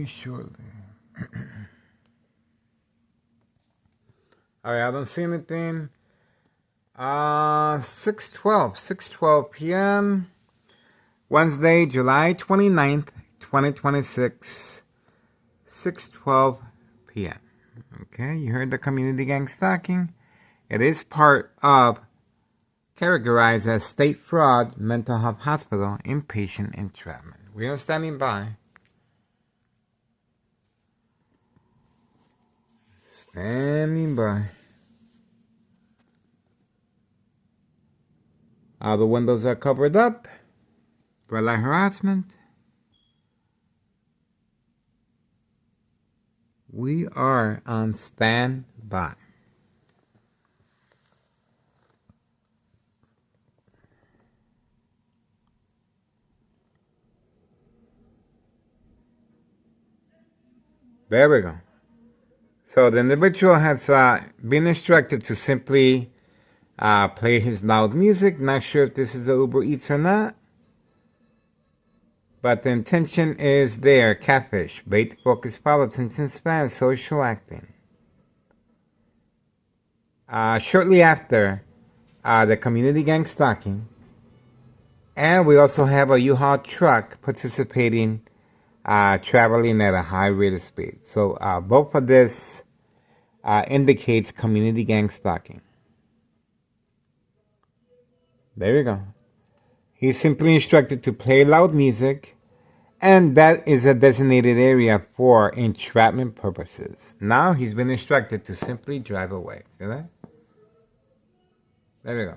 very shortly. Alright, I don't see anything. 6:12 p.m. Wednesday, July 29th, 2026. 6:12 p.m. Okay, you heard the community gang stalking. It is part of categorized as state fraud, mental health hospital, inpatient entrapment. We are standing by. Standing by. All the windows are covered up. Red light harassment. We are on standby. There we go. So the individual has been instructed to simply play his loud music. Not sure if this is a Uber Eats or not. But the intention is there. Catfish, bait, focus, follow, attention span, social acting. Shortly after the community gang stalking. And we also have a U-Haul truck participating, traveling at a high rate of speed. So both of this indicates community gang stalking. There you go. He's simply instructed to play loud music, and that is a designated area for entrapment purposes. Now he's been instructed to simply drive away. See that? There we go.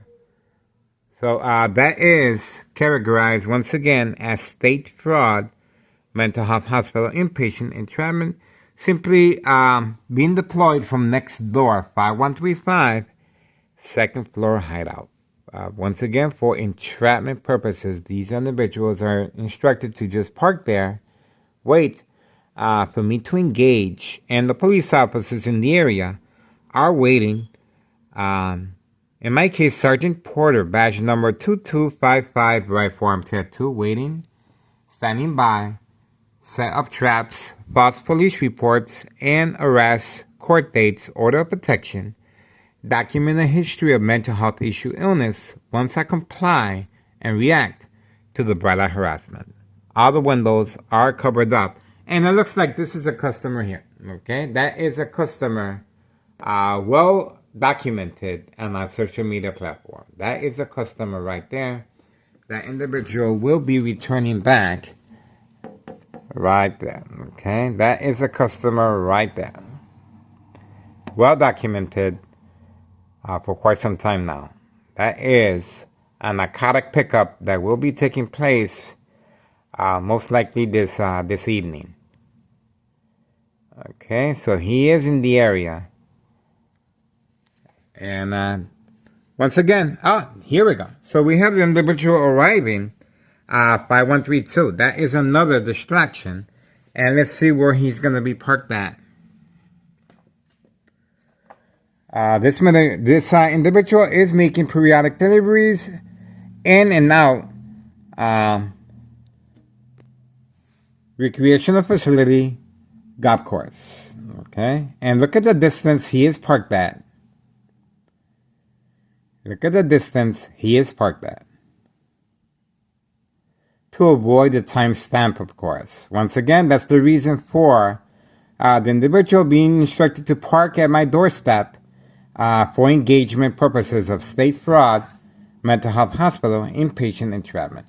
So that is categorized once again as state fraud, mental health hospital, inpatient entrapment, simply being deployed from next door, 5135, second floor hideout. Once again, for entrapment purposes, these individuals are instructed to just park there, wait for me to engage, and the police officers in the area are waiting. In my case, Sergeant Porter, badge number 2255, right forearm tattoo, waiting, standing by, set up traps, false police reports, and arrests, court dates, order of protection, document a history of mental health issue illness once I comply and react to the bright light harassment. All the windows are covered up. And it looks like this is a customer here. Okay, that is a customer well documented on our social media platform. That is a customer right there. That individual will be returning back right there. Okay, that is a customer right there. Well documented. For quite some time now. That is a narcotic pickup that will be taking place most likely this evening. Okay, so he is in the area. And once again, here we go. So we have the individual arriving 5132. That is another distraction. And let's see where he's going to be parked at. This individual is making periodic deliveries in and out recreational facility, golf course. Okay, and look at the distance he is parked at. Look at the distance he is parked at. To avoid the timestamp, of course. Once again, that's the reason for the individual being instructed to park at my doorstep. For engagement purposes of state fraud, mental health hospital, inpatient entrapment.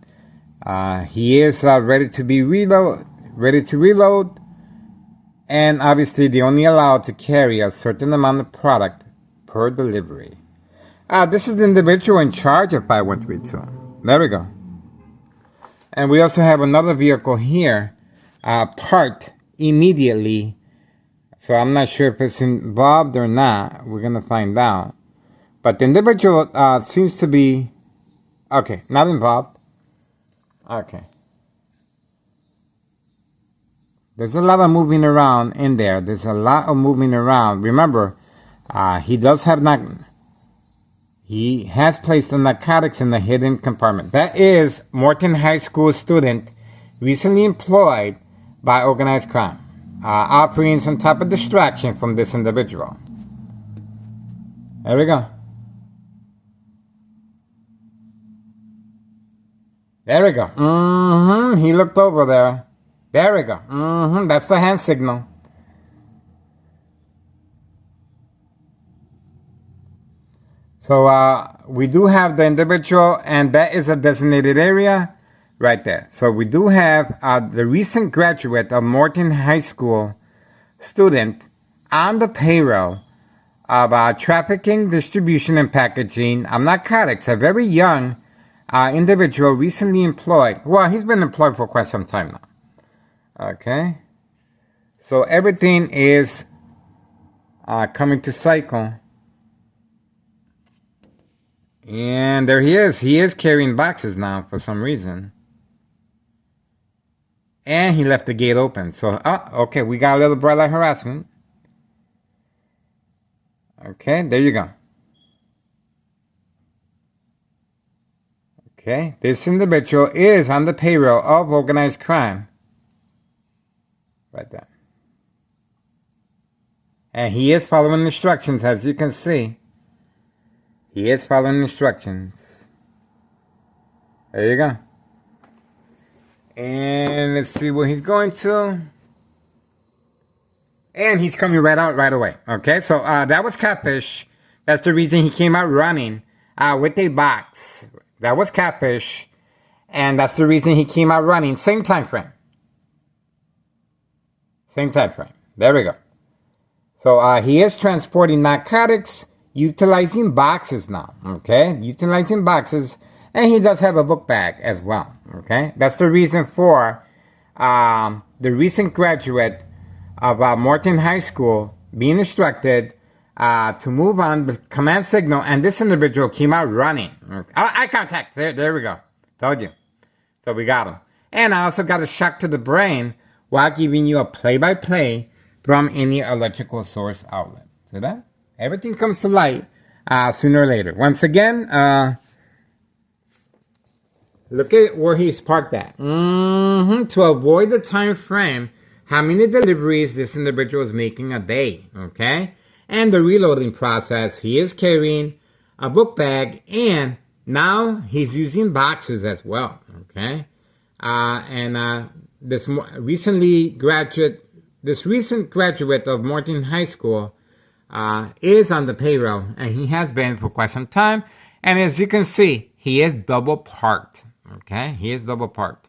He is ready to reload, and obviously they only allowed to carry a certain amount of product per delivery. This is the individual in charge of 5132. There we go. And we also have another vehicle here, parked immediately. So I'm not sure if it's involved or not. We're going to find out. But the individual seems to be... Okay, not involved. Okay. There's a lot of moving around in there. There's a lot of moving around. Remember, he does have... He has placed the narcotics in the hidden compartment. That is Morton High School student recently employed by organized crime. offering some type of distraction from this individual. There we go. There we go. He looked over there. There we go. That's the hand signal. So we do have the individual, and that is a designated area right there. So we do have the recent graduate of Morton High School student on the payroll of trafficking, distribution, and packaging of narcotics. A very young individual recently employed. Well, he's been employed for quite some time now. Okay. So everything is coming to cycle. And there he is. He is carrying boxes now for some reason. And he left the gate open. So, okay, we got a little bright light harassment. Okay, there you go. Okay, this individual is on the payroll of organized crime. Right there. And he is following instructions, as you can see. He is following instructions. There you go. And let's see where he's going to. And he's coming right out right away. Okay, so that was catfish. That's the reason he came out running with a box. That was catfish. And that's the reason he came out running. Same time frame. Same time frame. There we go. So he is transporting narcotics, utilizing boxes now. Okay, utilizing boxes. And he does have a book bag as well. Okay, that's the reason for the recent graduate of Morton High School being instructed to move on the command signal, and this individual came out running. Eye contact. There we go. Told you. So we got him. And I also got a shock to the brain while giving you a play-by-play from any electrical source outlet. See that? Everything comes to light sooner or later. Once again, look at where he's parked at. To avoid the time frame, how many deliveries this individual is making a day, okay? And the reloading process, he is carrying a book bag, and now he's using boxes as well, okay? This recent graduate of Morton High School is on the payroll, and he has been for quite some time. And as you can see, he is double parked. Okay, he is double parked.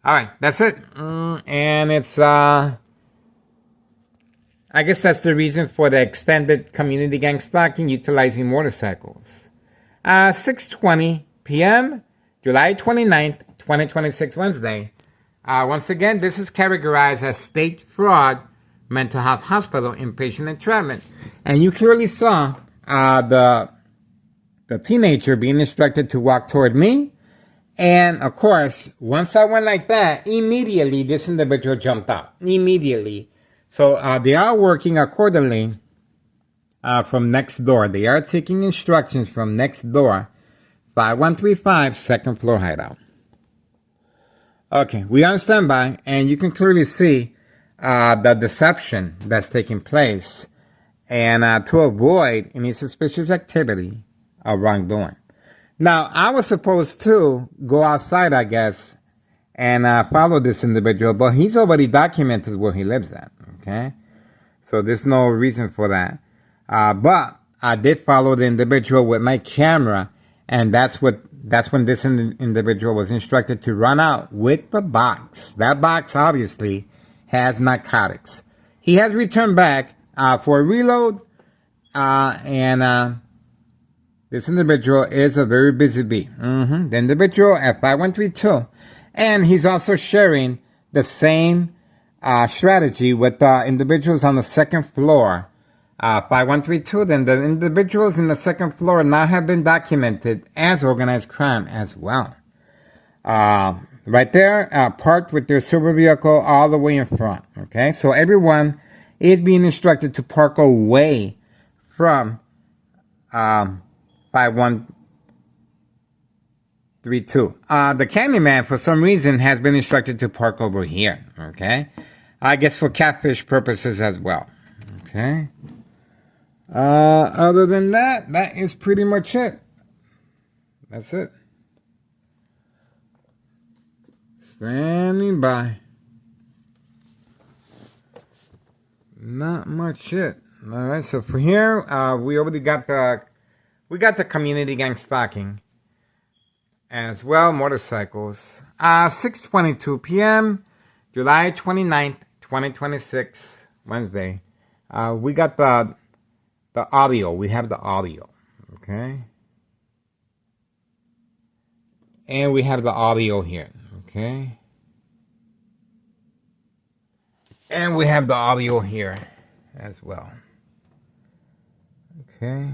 All right, that's it. And it's I guess that's the reason for the extended community gang stalking utilizing motorcycles. 6:20 p.m., July 29th, 2026, Wednesday. Once again, this is categorized as state fraud, mental health hospital, inpatient entrapment. And you clearly saw the teenager being instructed to walk toward me. And, of course, once I went like that, immediately this individual jumped out. Immediately. So they are working accordingly from next door. They are taking instructions from next door. 5135 second floor hideout. Okay, we are on standby, and you can clearly see the deception that's taking place, and to avoid any suspicious activity or wrongdoing. Now, I was supposed to go outside, I guess, and follow this individual, but he's already documented where he lives at, okay? So there's no reason for that. But I did follow the individual with my camera, and that's when this individual was instructed to run out with the box. That box, obviously, has narcotics. He has returned back for a reload, and this individual is a very busy bee. The individual at 5132. And he's also sharing the same strategy with individuals on the second floor. 5132, then the individuals in the second floor now have been documented as organized crime as well. Right there, parked with their silver vehicle all the way in front. Okay, so everyone is being instructed to park away from 5132. The Candyman, for some reason, has been instructed to park over here. Okay, I guess for catfish purposes as well. Okay. Other than that, that is pretty much it. That's it. Standing by. Not much shit. All right, so for here, we already got the community gang stocking as well. Motorcycles. 6:22 p.m. July 29th, 2026, Wednesday. We got the audio. We have the audio. Okay. And we have the audio here. Okay. And we have the audio here as well. Okay.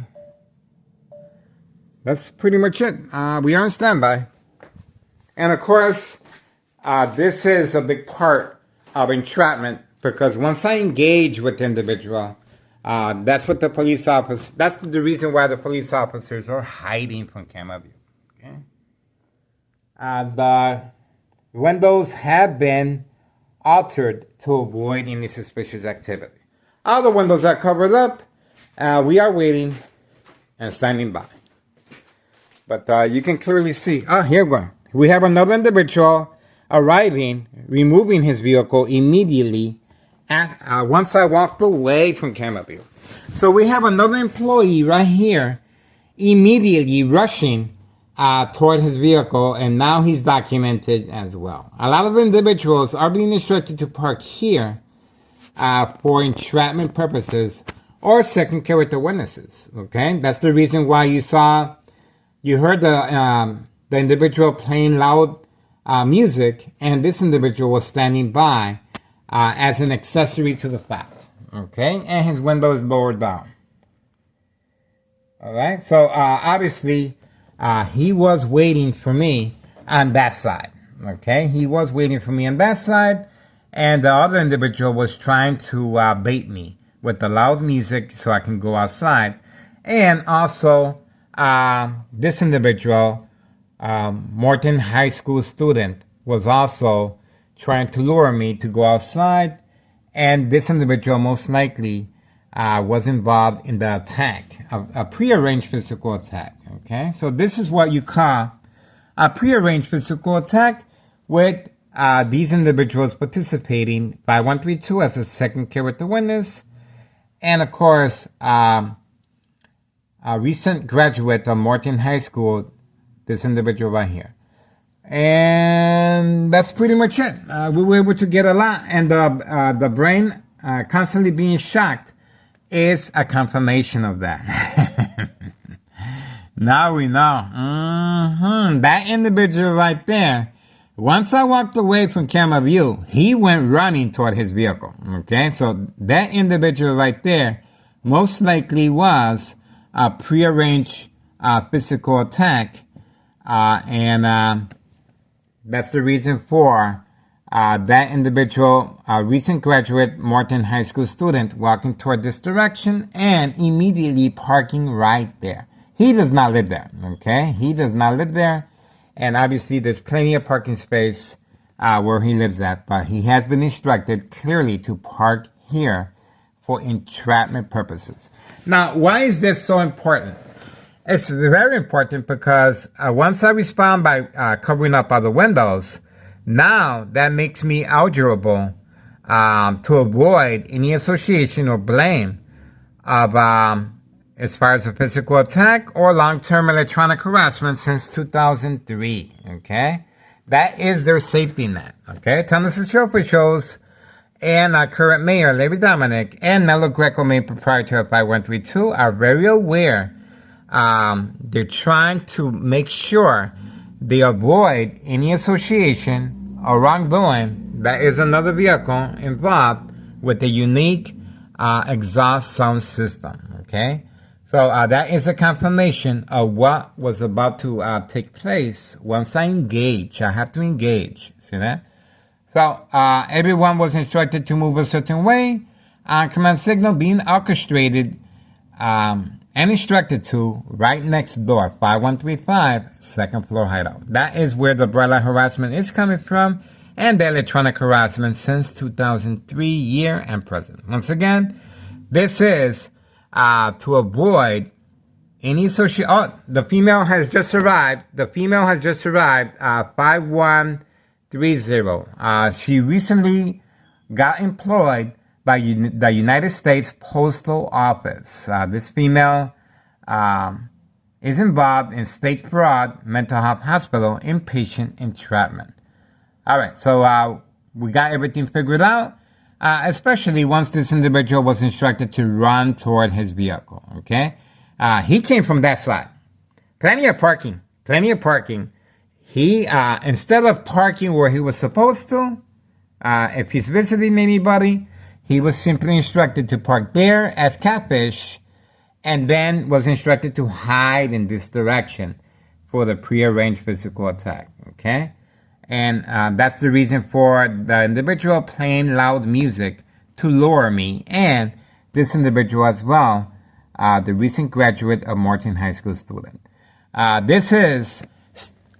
That's pretty much it. We are on standby. And of course, this is a big part of entrapment because once I engage with the individual, that's what the police officer, that's the reason why the police officers are hiding from camera view. Okay. The windows have been altered to avoid any suspicious activity. All the windows are covered up. We are waiting and standing by. But you can clearly see. Oh, here we go. We have another individual arriving, removing his vehicle immediately once I walked away from camera view. So we have another employee right here immediately rushing toward his vehicle, and now he's documented as well. A lot of individuals are being instructed to park here for entrapment purposes or second character witnesses. Okay, that's the reason why you heard the individual playing loud music, and this individual was standing by as an accessory to the fact. Okay, and his window is lowered down. All right, so obviously he was waiting for me on that side. Okay, he was waiting for me on that side, and the other individual was trying to bait me with the loud music so I can go outside. And also, this individual, Morton High School student, was also trying to lure me to go outside, and this individual most likely was involved in the attack, a prearranged physical attack. Okay, so this is what you call a prearranged physical attack with these individuals participating by 132 as a second character witness, and of course, a recent graduate of Morton High School, this individual right here. And that's pretty much it. We were able to get a lot, and the brain constantly being shocked is a confirmation of that. Now we know. That individual right there, once I walked away from camera view, he went running toward his vehicle. Okay, so that individual right there most likely was a prearranged physical attack, and that's the reason for that individual, a recent graduate Morton High School student, walking toward this direction and immediately parking right there. He does not live there, okay? He does not live there, and obviously there's plenty of parking space where he lives at, but he has been instructed clearly to park here for entrapment purposes. Now, why is this so important? It's very important because once I respond by covering up other windows, now that makes me eligible to avoid any association or blame of as far as a physical attack or long-term electronic harassment since 2003. Okay, that is their safety net. Okay, Tennessee Show officials and our current mayor Larry Dominic and Nello Greco, main proprietor of 5132, are very aware. They're trying to make sure they avoid any association or wrongdoing that is another vehicle involved with a unique exhaust sound system. Okay, so that is a confirmation of what was about to take place once I engage. I have to engage. See that? So everyone was instructed to move a certain way. Command signal being orchestrated and instructed to right next door, 5135, second floor hideout. That is where the umbrella harassment is coming from. and electronic harassment since 2003, year and present. Once again, this is to avoid any social. Oh, the female has just arrived. 5130. She recently got employed by the United States Postal Office. This female is involved in state fraud, mental health hospital, inpatient entrapment. All right, so we got everything figured out, especially once this individual was instructed to run toward his vehicle, okay? He came from that side. Plenty of parking. He, instead of parking where he was supposed to, if he's visiting anybody, he was simply instructed to park there as catfish, and then was instructed to hide in this direction for the prearranged physical attack, okay? And that's the reason for the individual playing loud music to lure me, and this individual as well, the recent graduate of Martin High School student. This is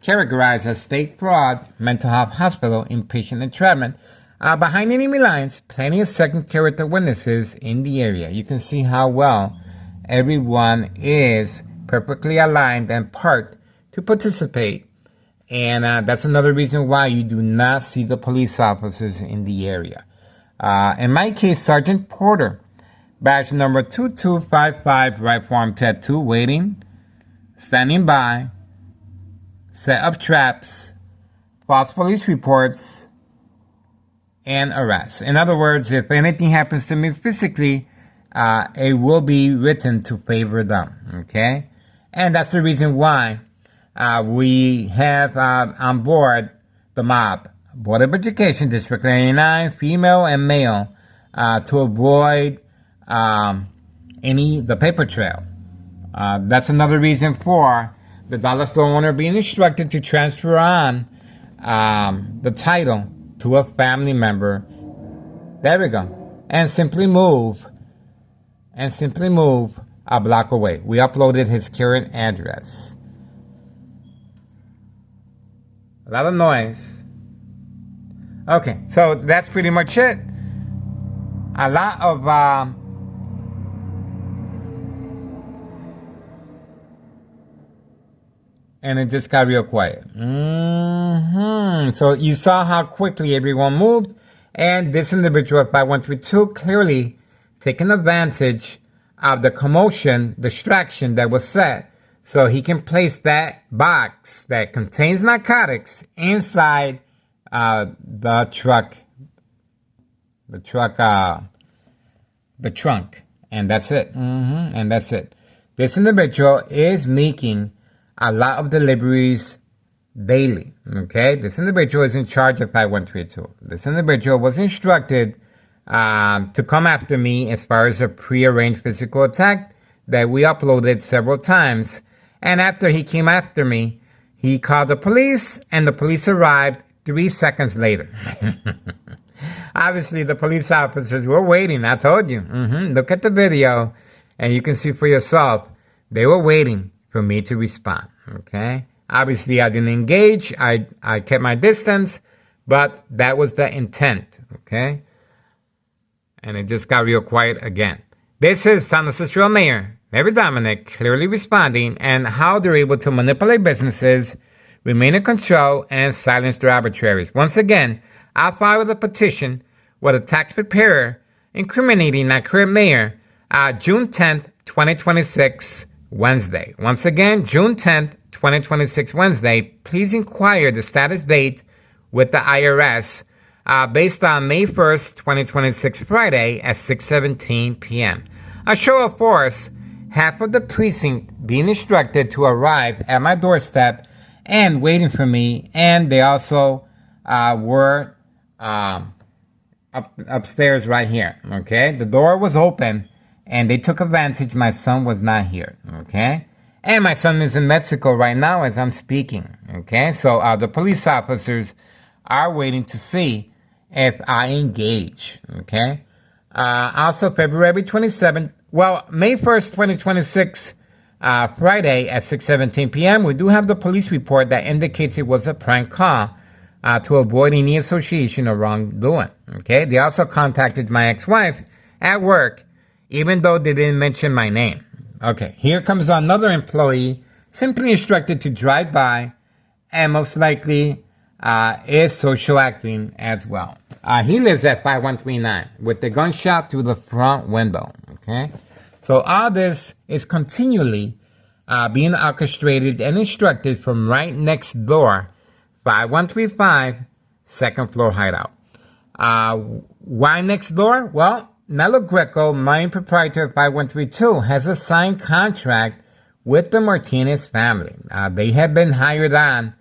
categorized as state fraud, mental health hospital, inpatient entrapment. Behind enemy lines, plenty of second character witnesses in the area. You can see how well everyone is perfectly aligned and parked to participate. And that's another reason why you do not see the police officers in the area. In my case, Sergeant Porter, badge number 2255, right forearm tattoo, waiting, standing by, set up traps, false police reports, and arrests. In other words, if anything happens to me physically, it will be written to favor them, okay? And that's the reason why we have on board the MOB, Board of Education, District 99, female and male, to avoid the paper trail. That's another reason for the dollar store owner being instructed to transfer on the title to a family member. There we go. And simply move a block away. We uploaded his current address. A lot of noise. Okay, so that's pretty much it. A lot of and it just got real quiet. So you saw how quickly everyone moved, and this individual, 5132, clearly taking advantage of the commotion, distraction that was set, so he can place that box that contains narcotics inside the trunk, and that's it. And that's it. This individual is making a lot of deliveries daily, okay? This individual is in charge of 5132. This individual was instructed to come after me as far as a prearranged physical attack that we uploaded several times. And after he came after me, he called the police, and the police arrived 3 seconds later. Obviously, the police officers were waiting. I told you. Look at the video, and you can see for yourself. They were waiting for me to respond, okay? Obviously, I didn't engage. I kept my distance, but that was the intent, okay? And it just got real quiet again. This is San Francisco Mayor Mary Dominic clearly responding and how they're able to manipulate businesses, remain in control, and silence their arbitraries. Once again, I filed a petition with a tax preparer incriminating our current mayor June 10th, 2026, Wednesday. Once again, June 10th, 2026, Wednesday. Please inquire the status date with the IRS based on May 1st, 2026, Friday at 6:17 p.m. A show of force, half of the precinct being instructed to arrive at my doorstep and waiting for me, and they also were upstairs right here, okay? The door was open, and they took advantage. My son was not here, okay? And my son is in Mexico right now as I'm speaking, okay? So the police officers are waiting to see if I engage, okay? Also, February 27th, May 1st, 2026, Friday at 6:17 p.m., we do have the police report that indicates it was a prank call to avoid any association or wrongdoing. Okay, they also contacted my ex-wife at work, even though they didn't mention my name. Okay, here comes another employee simply instructed to drive by and most likely is social acting as well. He lives at 5139 with the gunshot through the front window. Okay, so all this is continually being orchestrated and instructed from right next door, 5135 second floor hideout. Why next door? Well, Nello Greco, main proprietor of 5132, has a signed contract with the Martinez family. They have been hired on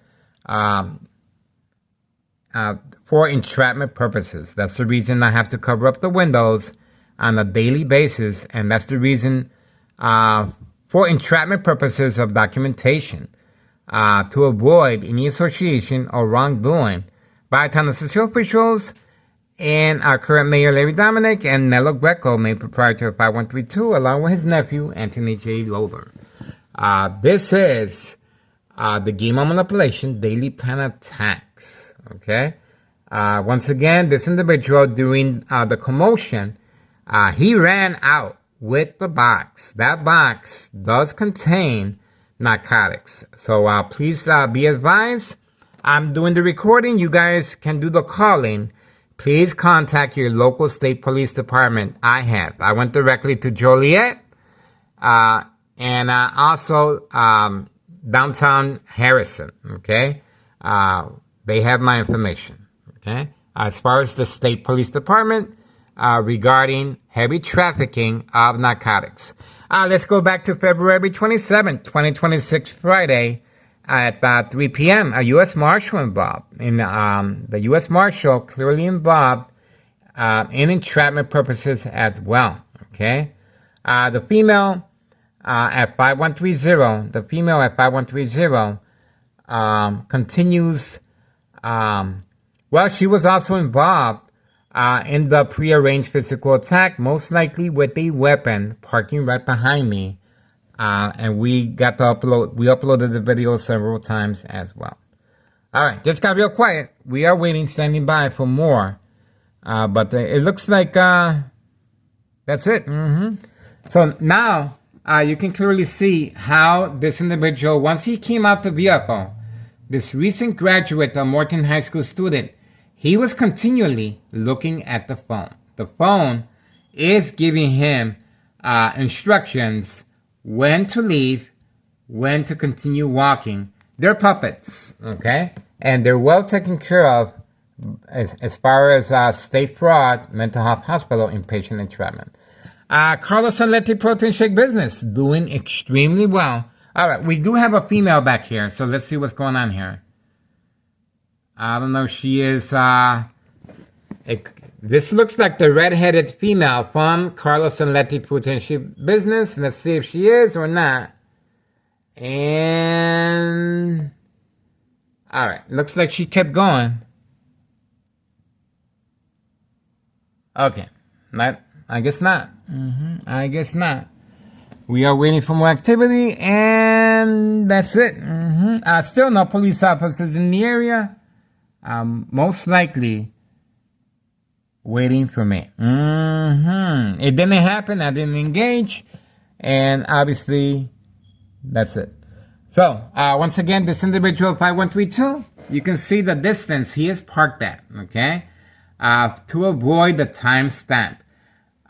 for entrapment purposes. That's the reason I have to cover up the windows on a daily basis, and that's the reason for entrapment purposes of documentation to avoid any association or wrongdoing by town association officials and our current mayor, Larry Dominic, and Nello Greco, main proprietor of 5132, along with his nephew, Anthony J. Lover. This is the game of manipulation, daily plan attacks. Okay? Once again, this individual during the commotion, he ran out with the box. That box does contain narcotics. So please be advised, I'm doing the recording. You guys can do the calling. Please contact your local state police department. I went directly to Joliet and also downtown Harrison. Okay? They have my information. Okay? As far as the state police department regarding heavy trafficking of narcotics. Let's go back to February 27th, 2026, Friday at 3 p.m. A U.S. Marshal involved. The U.S. Marshal clearly involved in entrapment purposes as well. Okay? The female at 5130, continues. Well, she was also involved in the prearranged physical attack, most likely with a weapon, parking right behind me. And we uploaded the video several times as well. All right, just got real quiet. We are waiting, standing by for more. But it looks like that's it. So now you can clearly see how this individual, once he came out the vehicle, this recent graduate, a Morton High School student, he was continually looking at the phone. The phone is giving him instructions when to leave, when to continue walking. They're puppets, okay? And they're well taken care of as far as state fraud, mental health hospital, inpatient entrapment. Carlos Sanletti Protein Shake Business, doing extremely well. All right, we do have a female back here, so let's see what's going on here. I don't know if she is, this looks like the red-headed female from Carlos Sanletti Protein Shake Business. Let's see if she is or not. And, all right, looks like she kept going. Okay, I guess not. I guess not. We are waiting for more activity, and that's it. Still no police officers in the area. Most likely waiting for me. It didn't happen. I didn't engage, and obviously, that's it. So, once again, this individual 5132, you can see the distance he is parked at, okay? To avoid the timestamp.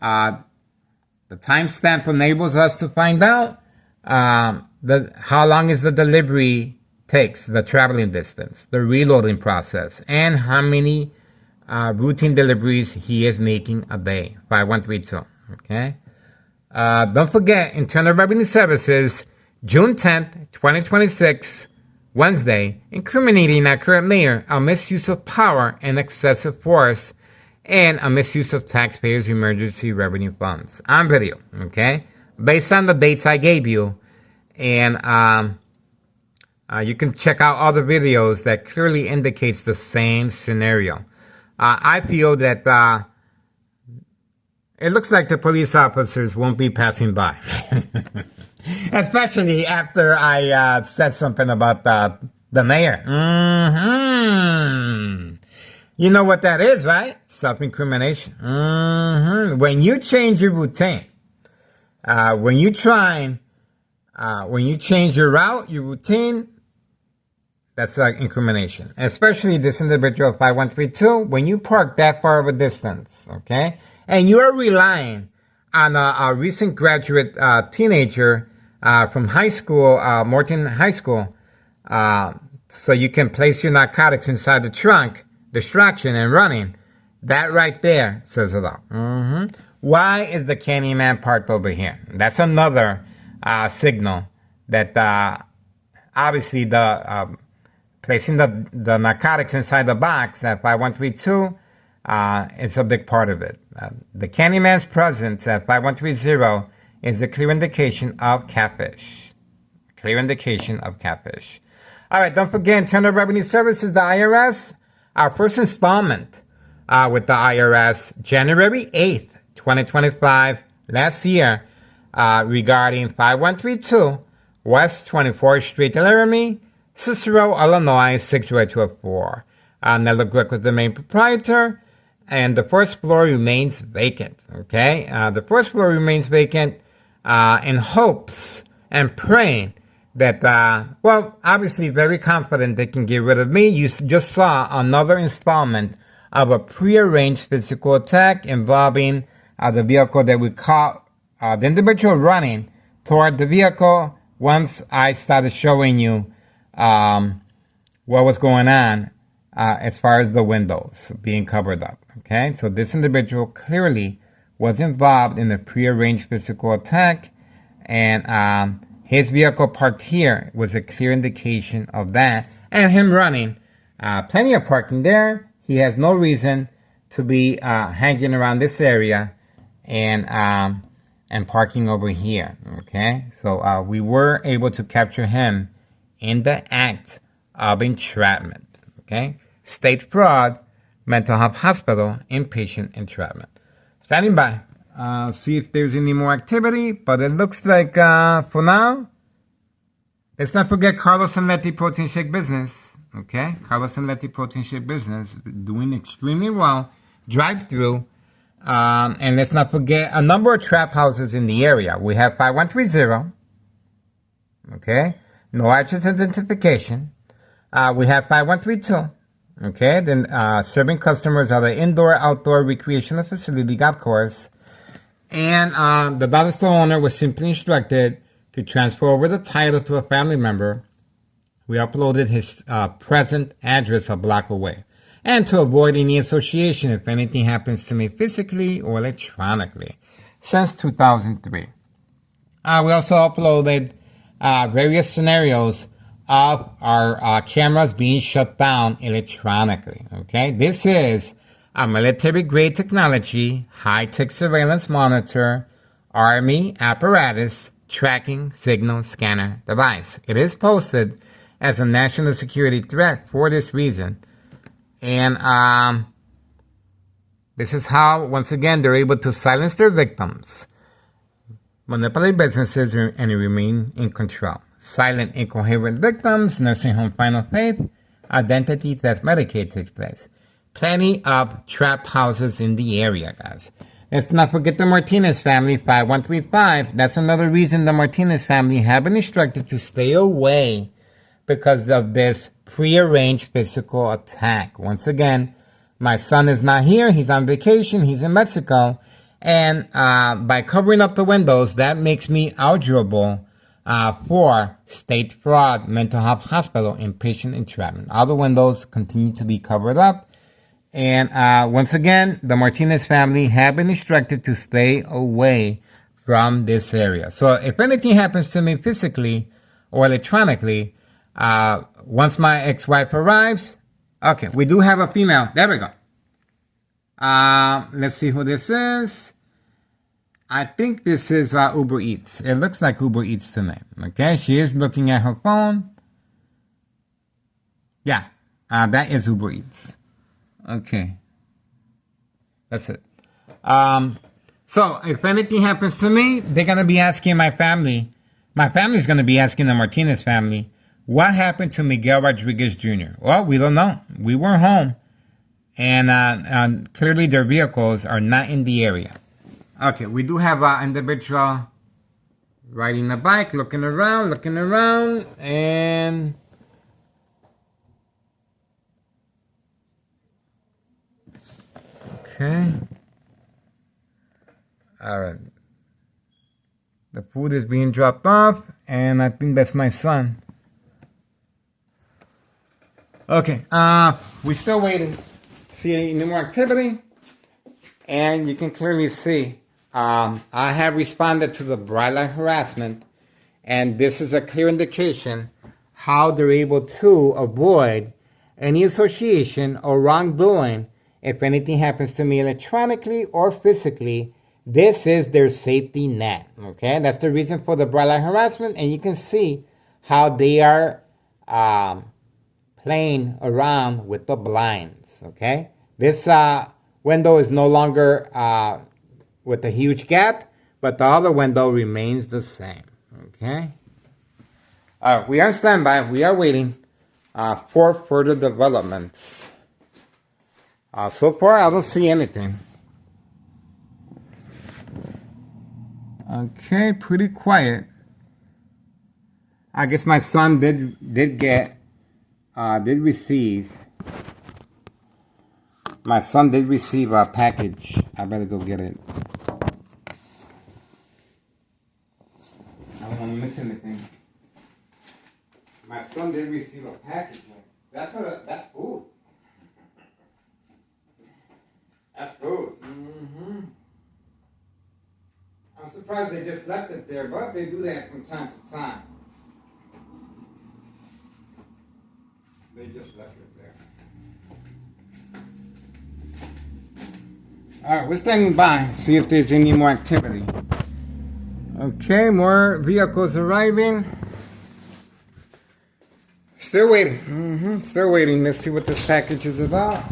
The timestamp enables us to find out how long is the delivery takes, the traveling distance, the reloading process, and how many routine deliveries he is making a day. 5132, okay? Don't forget, Internal Revenue Services, June 10th, 2026, Wednesday, incriminating our current mayor a misuse of power and excessive force and a misuse of taxpayers' emergency revenue funds on video, okay? Based on the dates I gave you, and you can check out all the videos that clearly indicates the same scenario. I feel that it looks like the police officers won't be passing by. Especially after I said something about The mayor. Mm-hmm. You know what that is, right? Self-incrimination. Mm-hmm. When you change your routine, when you change your route, your routine, that's like incrimination. Especially this individual 5132, when you park that far of a distance, okay? And you are relying on a recent graduate teenager from high school, Morton High School, so you can place your narcotics inside the trunk, distraction and running. That right there says it all. Mm-hmm. Why is the Candyman parked over here? That's another signal that obviously the placing the narcotics inside the box at 5132 is a big part of it. The Candyman's presence at 5130 is a clear indication of catfish. Clear indication of catfish. All right, don't forget, Internal Revenue Services, the IRS, our first installment with the IRS, January 8th, 2025, last year, regarding 5132 West 24th Street, Laramie, Cicero, Illinois, 60204. Nello Glick was the main proprietor, and the first floor remains vacant, okay? The first floor remains vacant in hopes and praying that, well, obviously very confident they can get rid of me. You just saw another installment of a prearranged physical attack involving the vehicle that we caught the individual running toward the vehicle once I started showing you what was going on as far as the windows being covered up. Okay, so this individual clearly was involved in a prearranged physical attack, and his vehicle parked here was a clear indication of that. And him running, plenty of parking there. He has no reason to be hanging around this area and parking over here. Okay, so we were able to capture him in the act of entrapment. Okay, state fraud, mental health hospital, inpatient entrapment. Standing by. See if there's any more activity, but it looks like for now, let's not forget Carlos and Letty Protein Shake Business. Okay, Carlos and Letty Protein Shake Business doing extremely well. Drive through. And let's not forget a number of trap houses in the area. We have 5130. Okay, no address identification. We have 5132. Okay, then serving customers at an indoor-outdoor recreational facility golf course. And the dollar store owner was simply instructed to transfer over the title to a family member. We uploaded his present address a block away. And to avoid any association if anything happens to me physically or electronically. Since 2003. We also uploaded various scenarios of our cameras being shut down electronically. Okay, this is a military-grade technology, high-tech surveillance monitor, Army apparatus, tracking signal scanner device. It is posted as a national security threat for this reason. And this is how, once again, they're able to silence their victims, manipulate businesses, and remain in control. Silent, incoherent victims, nursing home final faith, identity theft, Medicaid takes place. Plenty of trap houses in the area, guys. Let's not forget the Martinez family, 5135. That's another reason the Martinez family have been instructed to stay away because of this prearranged physical attack. Once again, my son is not here. He's on vacation. He's in Mexico. And by covering up the windows, that makes me eligible for state fraud, mental health hospital, inpatient entrapment. All the windows continue to be covered up. And once again, the Martinez family have been instructed to stay away from this area. So if anything happens to me physically or electronically, once my ex-wife arrives, okay, we do have a female. There we go. Let's see who this is. I think this is Uber Eats. It looks like Uber Eats to me. Okay, she is looking at her phone. Yeah, that is Uber Eats. Okay, that's it. So if anything happens to me, they're gonna be asking my family. My family's gonna be asking the Martinez family, What happened to Miguel Rodriguez Jr.? Well, we don't know. We weren't home. And clearly their vehicles are not in the area. Okay, we do have an individual riding a bike, looking around, and okay. All right. The food is being dropped off, and I think that's my son. Okay, we're still waiting. See any more activity? And you can clearly see I have responded to the bright light harassment, and this is a clear indication how they're able to avoid any association or wrongdoing if anything happens to me electronically or physically. This is their safety net, okay? That's the reason for the bright light harassment, and you can see how they are playing around with the blinds, okay? This window is no longer with a huge gap, but the other window remains the same, okay? We are on standby. We are waiting for further developments. So far, I don't see anything. Okay, pretty quiet. I guess my son did receive. My son did receive a package. I better go get it. I don't want to miss anything. My son did receive a package. That's food. That's food. Mm-hmm. I'm surprised they just left it there, but they do that from time to time. They just left it there. Alright, we're standing by, see if there's any more activity. Okay, more vehicles arriving. Still waiting. Still waiting. Let's see what this package is about.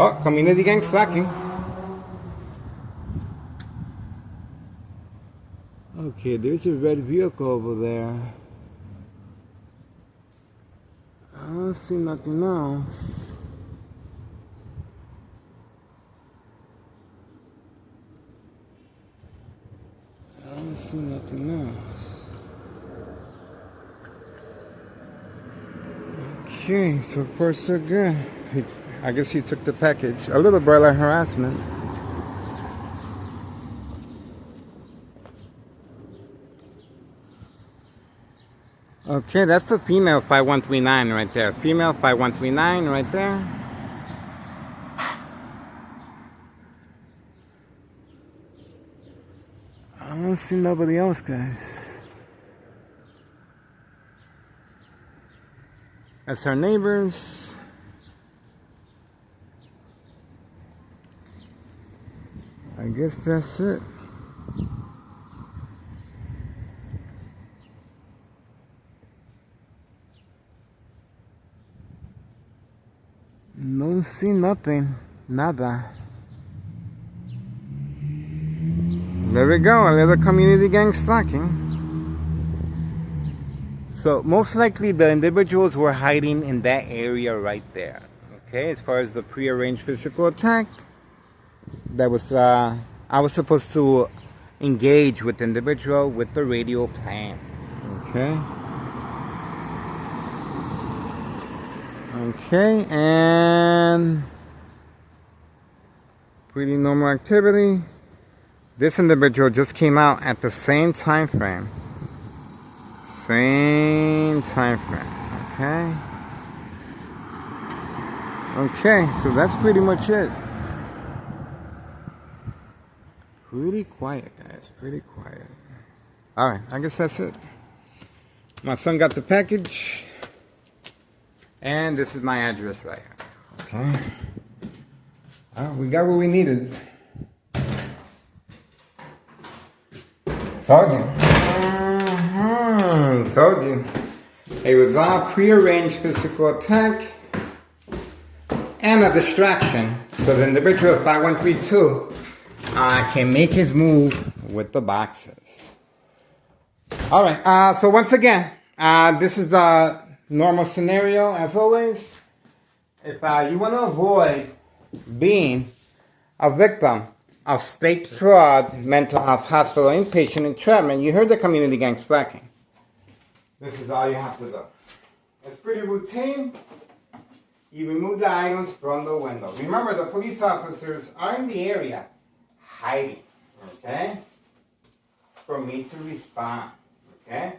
Oh, community gang slacking. Okay, there's a red vehicle over there. I don't see nothing else. I don't see nothing else. Okay, so far so good. I guess he took the package. A little bright light harassment. Okay, that's the female 5139 right there. Female 5139 right there. I don't see nobody else, guys. That's our neighbors. I guess that's it. Don't see nothing. Nada. There we go. A little community gang slacking. So most likely the individuals were hiding in that area right there. Okay, as far as the prearranged physical attack. That was, I was supposed to engage with the individual with the radio playing. Okay. Okay, and pretty normal activity. This individual just came out at the same time frame. Same time frame. Okay. Okay, so that's pretty much it. Pretty quiet, guys. Pretty quiet. Alright, I guess that's it. My son got the package. And this is my address right here. Okay. Alright, we got what we needed. Told you. Told you. It was all prearranged physical attack and a distraction, so the individual 5132 can make his move with the boxes. All right, so once again, this is the normal scenario as always. If you want to avoid being a victim of state fraud, mental health hospital inpatient entrapment, you heard the community gang slacking. This is all you have to do. It's pretty routine. You remove the items from the window. Remember, the police officers are in the area hiding, okay? For me to respond, okay?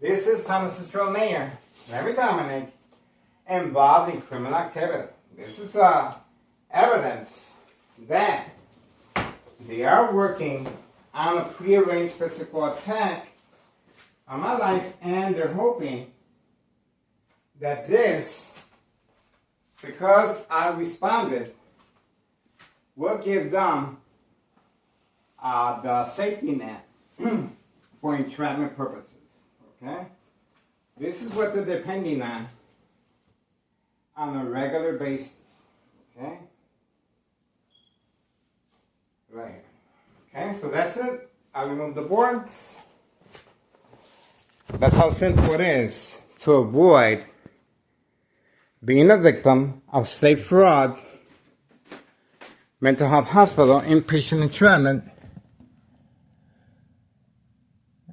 This is Thomas Cicero Mayor, Larry Dominic, involved in criminal activity. This is evidence that they are working on a prearranged physical attack on my life, and they're hoping that this, because I responded, will give them the safety net for entrapment purposes. Okay? This is what they're depending on a regular basis. Okay? Right here. Okay, so that's it. I remove the boards. That's how simple it is to avoid being a victim of state fraud, mental health hospital, inpatient entrapment.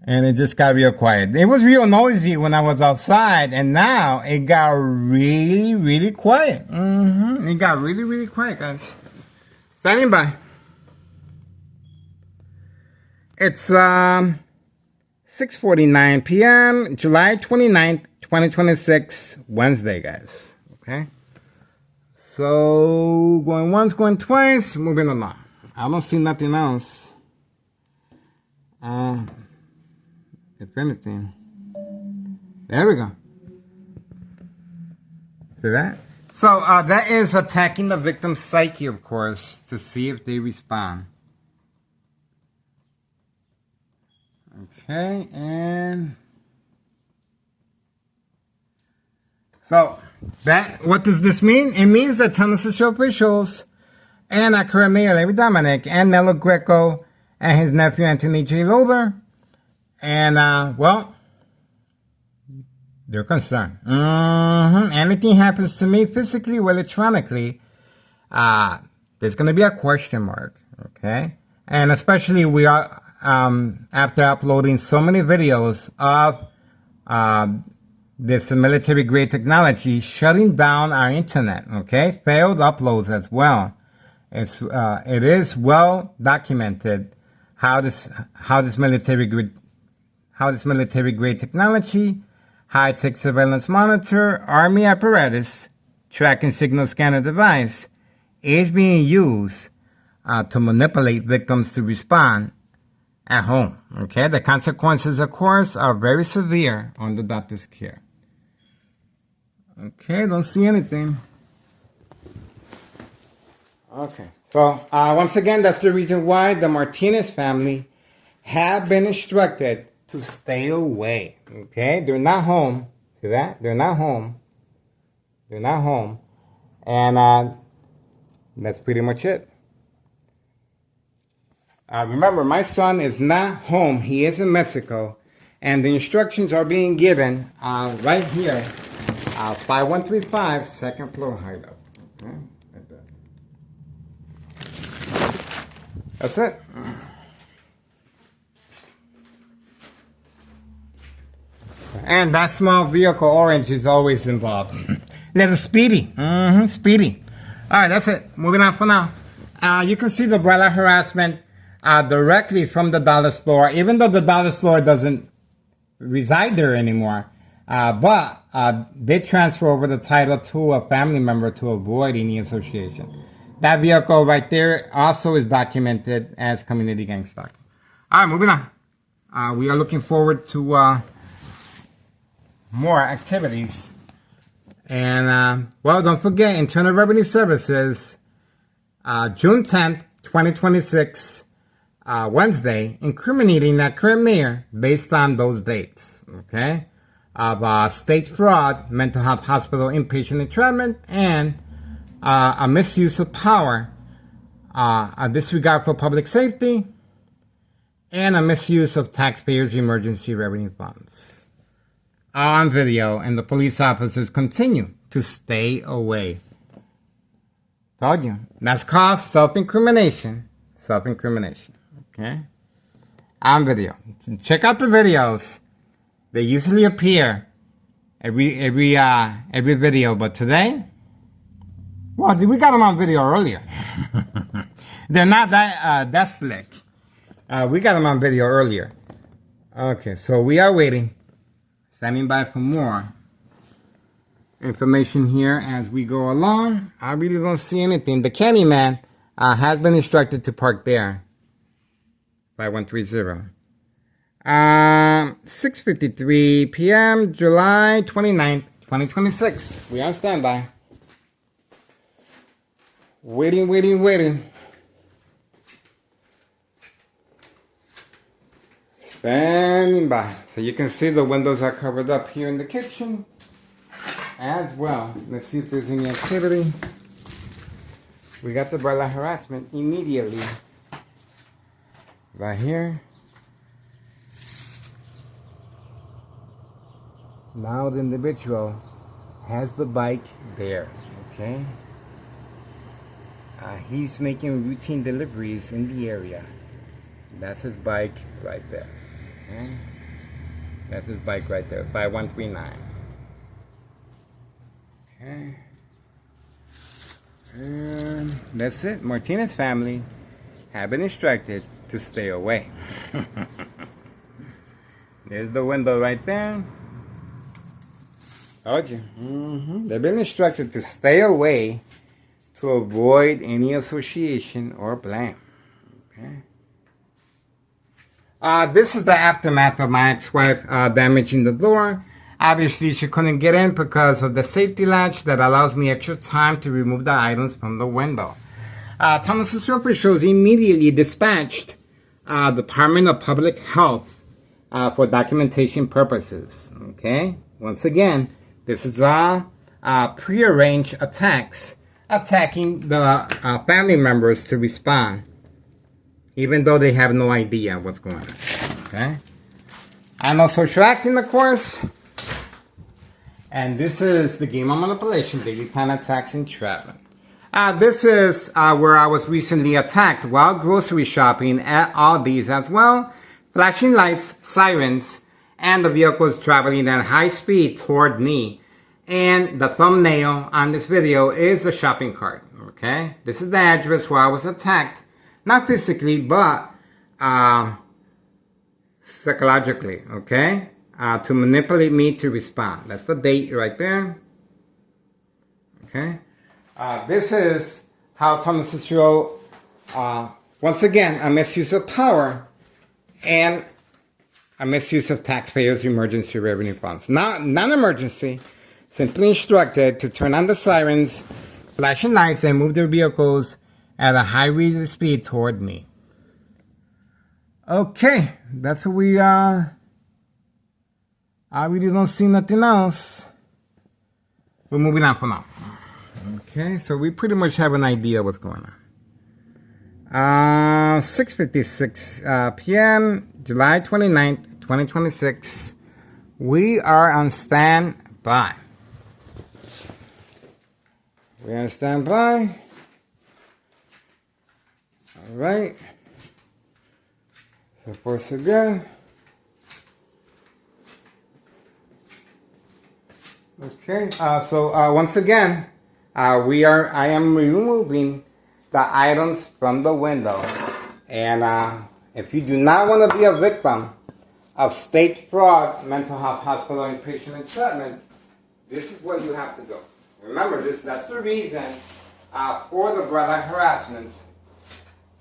And it just got real quiet. It was real noisy when I was outside, and now it got really, really quiet. It got really, really quiet, guys. Standing by. It's 6:49 p.m., July 29th, 2026, Wednesday, guys. Okay? So, going once, going twice, moving along. I don't see nothing else. If anything. There we go. See that? So, that is attacking the victim's psyche, of course, to see if they respond. Okay, and so that, what does this mean? It means that Tennessee officials and our current mayor, Larry Dominic, and Nello Greco and his nephew, Anthony J. Loader, and, well, they're concerned. Anything happens to me physically or electronically, there's going to be a question mark, okay? And especially we are, after uploading so many videos of this military-grade technology shutting down our internet, okay? Failed uploads as well. It is well documented how this military-grade technology, high-tech surveillance monitor, army apparatus, tracking signal scanner device is being used to manipulate victims to respond at home. Okay, the consequences, of course, are very severe on the doctor's care. Okay, don't see anything. Okay, so once again, that's the reason why the Martinez family have been instructed to stay away. Okay, they're not home. See that? They're not home. They're not home. And that's pretty much it. Remember, my son is not home. He is in Mexico. And the instructions are being given right here. 5135, second floor hideout. Okay? Like that. That's it. And that small vehicle orange is always involved. Little Speedy. Speedy. All right, that's it. Moving on for now. You can see the umbrella harassment directly from the dollar store, even though the dollar store doesn't reside there anymore. But they transfer over the title to a family member to avoid any association. That vehicle right there also is documented as community gang stalking. All right, moving on. We are looking forward to more activities. And, well, don't forget, Internal Revenue Services, June 10th, 2026, Wednesday, incriminating that current mayor based on those dates, okay? of state fraud, mental health hospital inpatient entrapment, and a misuse of power, a disregard for public safety, and a misuse of taxpayers' emergency revenue funds. On video, and the police officers continue to stay away. Told you. That's called self-incrimination. Self-incrimination. Okay? On video. Check out the videos. They usually appear every video, but today, well, we got them on video earlier. They're not that slick. We got them on video earlier. Okay, so we are waiting. Standing by for more information here as we go along. I really don't see anything. The Candyman has been instructed to park there by 130. 6:53 p.m. July 29th, 2026. We are on standby. Waiting. Standing by. So you can see the windows are covered up here in the kitchen as well. Let's see if there's any activity. We got the burglar harassment immediately. Right here. Now the individual has the bike there. Okay. He's making routine deliveries in the area. That's his bike right there. Okay. That's his bike right there, by 139. Okay. And that's it. Martinez family have been instructed to stay away. There's the window right there. Told you. They've been instructed to stay away to avoid any association or blame. Okay. This is the aftermath of my ex-wife damaging the door. Obviously, she couldn't get in because of the safety latch that allows me extra time to remove the items from the window. Thomas's officials immediately dispatched Department of Public Health for documentation purposes. Okay? Once again, this is a prearranged attacks attacking the family members to respond, even though they have no idea what's going on. Okay? I know social acting, of course. And this is the game of manipulation, daily plan attacks, entrapment. This is where I was recently attacked while grocery shopping at Aldi's as well. Flashing lights, sirens, and the vehicles traveling at high speed toward me. And the thumbnail on this video is the shopping cart. Okay? This is the address where I was attacked. Not physically, but psychologically. Okay? To manipulate me to respond. That's the date right there. Okay? This is how Thomas Cicero, once again, a misuse of power and a misuse of taxpayers' emergency revenue funds. Non-emergency, simply instructed to turn on the sirens, flashing lights, and move their vehicles at a high rate of speed toward me. Okay, that's what we I really don't see nothing else. We're moving on for now. Okay, so we pretty much have an idea what's going on. 6:56 p.m., July 29th, 2026. We are on standby. We're on standby. All right. So far, so good. Okay, so once again, I am removing the items from the window. And if you do not want to be a victim of state fraud, mental health hospital inpatient entrapment, this is what you have to do. Remember that's the reason for the brother harassment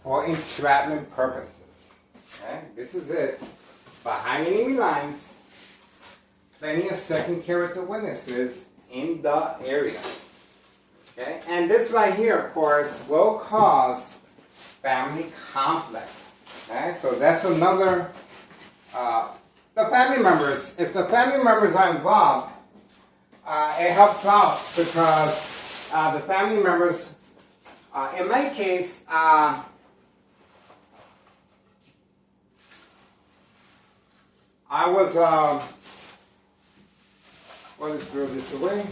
for entrapment purposes. Okay, this is it. Behind enemy lines, plenty of second character witnesses in the area. Okay, and this right here, of course, will cause family conflict. Okay, so that's another the family members. If the family members are involved, it helps out because the family members, in my case, I was, well, let's throw this away.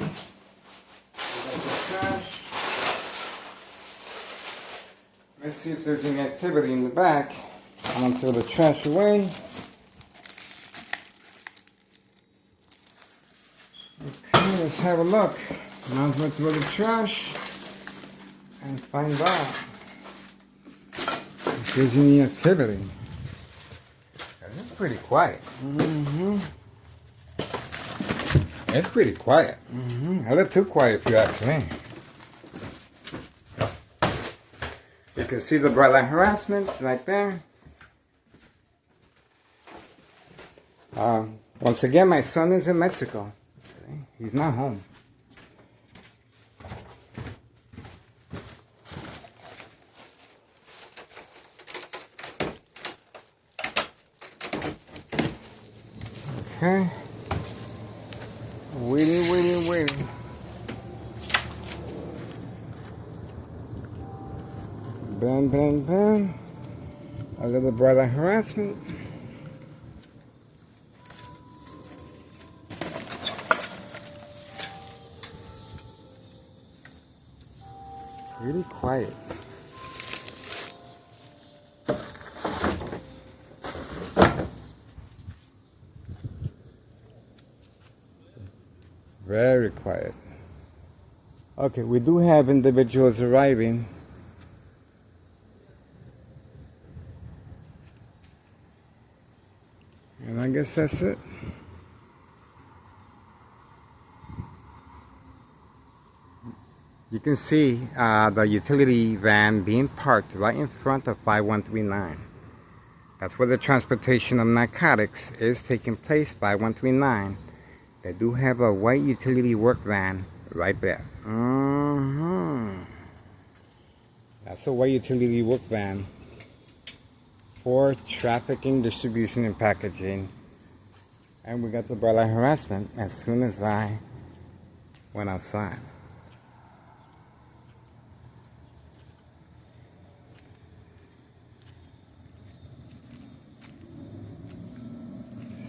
Trash. Let's see if there's any activity in the back. I'm going to throw the trash away. Okay, let's have a look. Now I'm going to throw the trash and find out if there's any activity. It's pretty quiet. It's pretty quiet. A little too quiet if you ask me. You can see the bright light harassment right there. Once again, my son is in Mexico. He's not home. Okay. Waiting. Bam. A little bright light harassment. Really quiet. Very quiet. Okay, we do have individuals arriving. And I guess that's it. You can see the utility van being parked right in front of 5139. That's where the transportation of narcotics is taking place, 5139. They do have a white utility work van right there. That's a white utility work van for trafficking, distribution, and packaging. And we got the bright light harassment as soon as I went outside.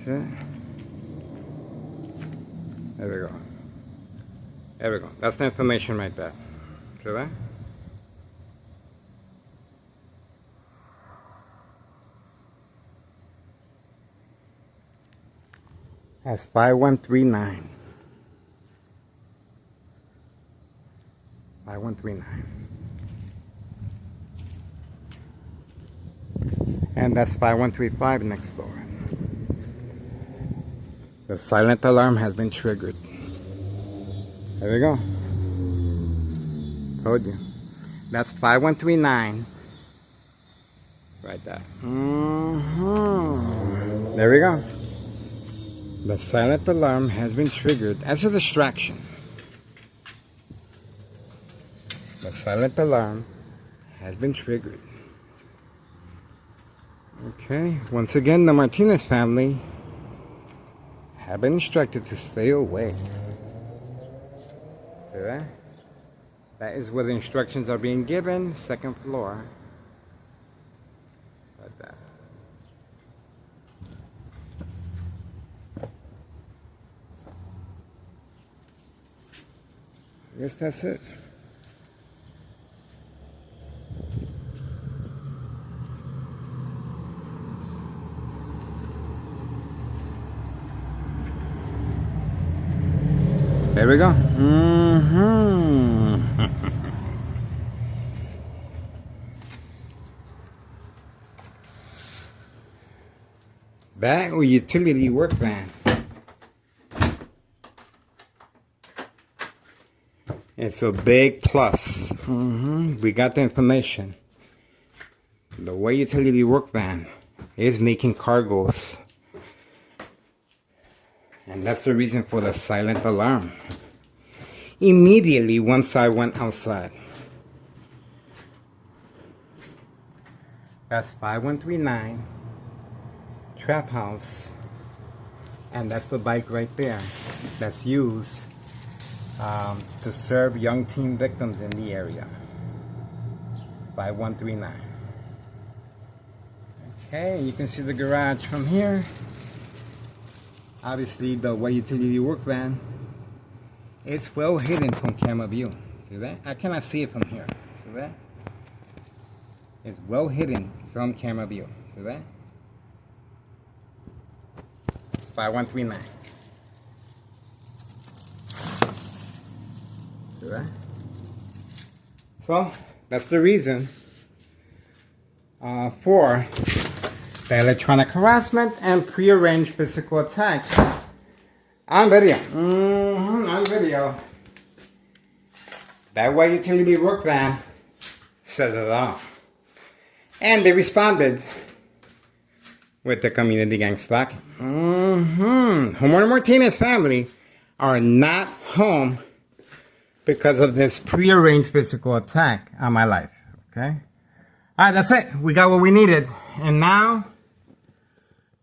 See? There we go. That's the information right there. See that? That's 5139. 5139. And that's 5135 next door. The silent alarm has been triggered. There we go. Told you. That's 5139. Right there. There we go. The silent alarm has been triggered as a distraction. The silent alarm has been triggered. Okay, once again, the Martinez family have been instructed to stay away. See that? That is where the instructions are being given, second floor. Like that. I guess that's it. There we go. That or utility work van. It's a big plus. We got the information. The way utility work van is making cargoes. And that's the reason for the silent alarm. Immediately once I went outside. That's 5139 Trap House And that's the bike right there that's used to serve young teen victims in the area. 5139. Okay, you can see the garage from here. Obviously, the white utility work van. It's well hidden from camera view. See that? I cannot see it from here. See that? It's well hidden from camera view. See that? 5139. See that? So, that's the reason for the electronic harassment and prearranged physical attacks on video. On video. That white utility work van says it all. And they responded with the community gang stalking. Homeowner Martinez's family are not home because of this prearranged physical attack on my life. Okay? Alright, that's it. We got what we needed. And now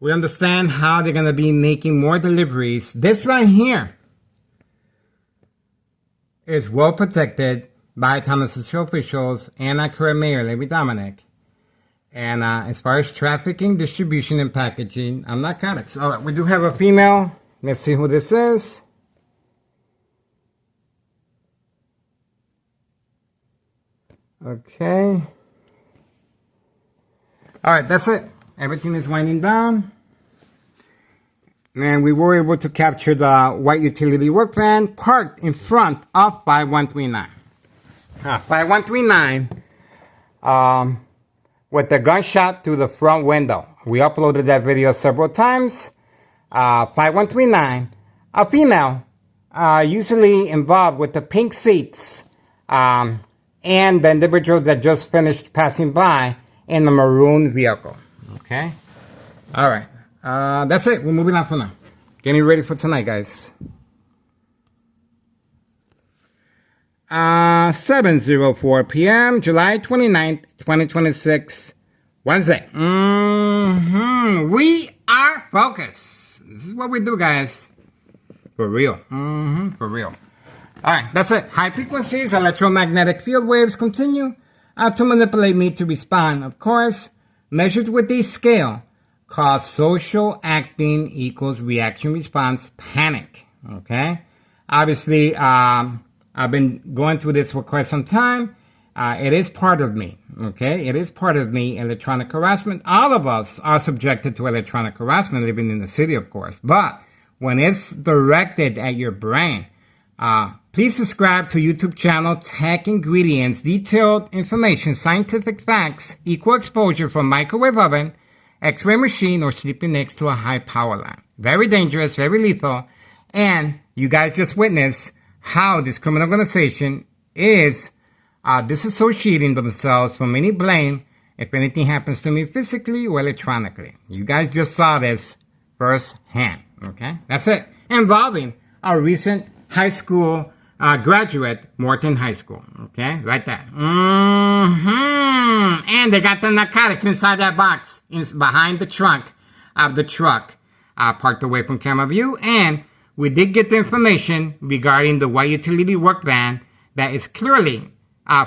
we understand how they're going to be making more deliveries. This right here is well protected by Thomas Cicero officials and our current mayor, Levy Dominic. And as far as trafficking, distribution, and packaging, I'm narcotics. All right, we do have a female. Let's see who this is. Okay. All right, that's it. Everything is winding down. And we were able to capture the white utility work van parked in front of 5139. 5139 with the gunshot through the front window. We uploaded that video several times. 5139, a female, usually involved with the pink seats, and the individuals that just finished passing by in the maroon vehicle. Okay? All right. That's it. We're moving on for now. Getting ready for tonight, guys. 7:04 p.m., July 29th, 2026, Wednesday. We are focused. This is what we do, guys. For real. For real. All right, that's it. High frequencies, electromagnetic field waves continue to manipulate me to respond. Of course, measured with a scale called social acting equals reaction response panic. Okay? Obviously, I've been going through this for quite some time. It is part of me. Okay? It is part of me. Electronic harassment. All of us are subjected to electronic harassment living in the city, of course. But when it's directed at your brain, please subscribe to YouTube channel Tech Ingredients, detailed information, scientific facts, equal exposure from microwave oven, X-ray machine, or sleeping next to a high power line. Very dangerous, very lethal. And you guys just witnessed how this criminal organization is disassociating themselves from any blame if anything happens to me physically or electronically. You guys just saw this firsthand. Okay? That's it. Involving our recent high school graduate, Morton High School. Okay? Right there. And they got the narcotics inside that box, behind the trunk of the truck, parked away from camera view. And we did get the information regarding the white utility work van that is clearly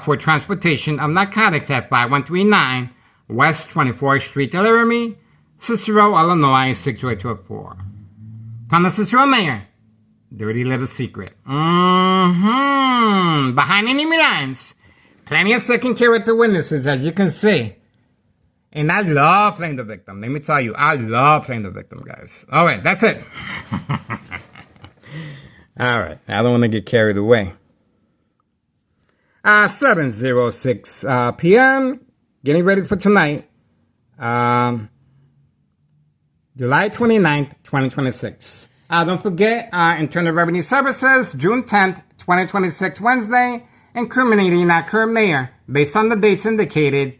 for transportation of narcotics at 5139 West 24th Street, Laramie, Cicero, Illinois, 62824. Thomas Cicero Mayor. Dirty little secret. Behind enemy lines. Plenty of second character witnesses, as you can see. And I love playing the victim. Let me tell you, I love playing the victim, guys. All right, that's it. All right, I don't want to get carried away. 7:06 p.m. Getting ready for tonight. July 29th, 2026. Don't forget, Internal Revenue Services, June 10th, 2026, Wednesday, incriminating our current mayor, based on the dates indicated,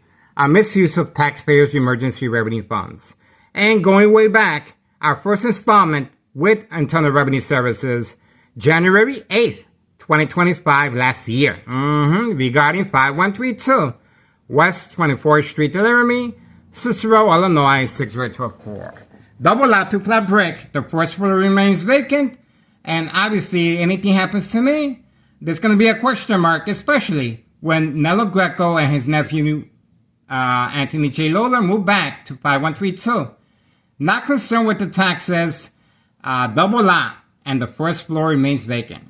misuse of taxpayers' emergency revenue funds. And going way back, our first installment with Internal Revenue Services, January 8th, 2025, last year, regarding 5132 West 24th Street, Laramie, Cicero, Illinois, 62824. double lot, 2-flat brick. The first floor remains vacant. And obviously, anything happens to me, there's going to be a question mark, especially when Nello Greco and his nephew, Anthony J. Lola, move back to 5132. Not concerned with the taxes, double lot, and the first floor remains vacant.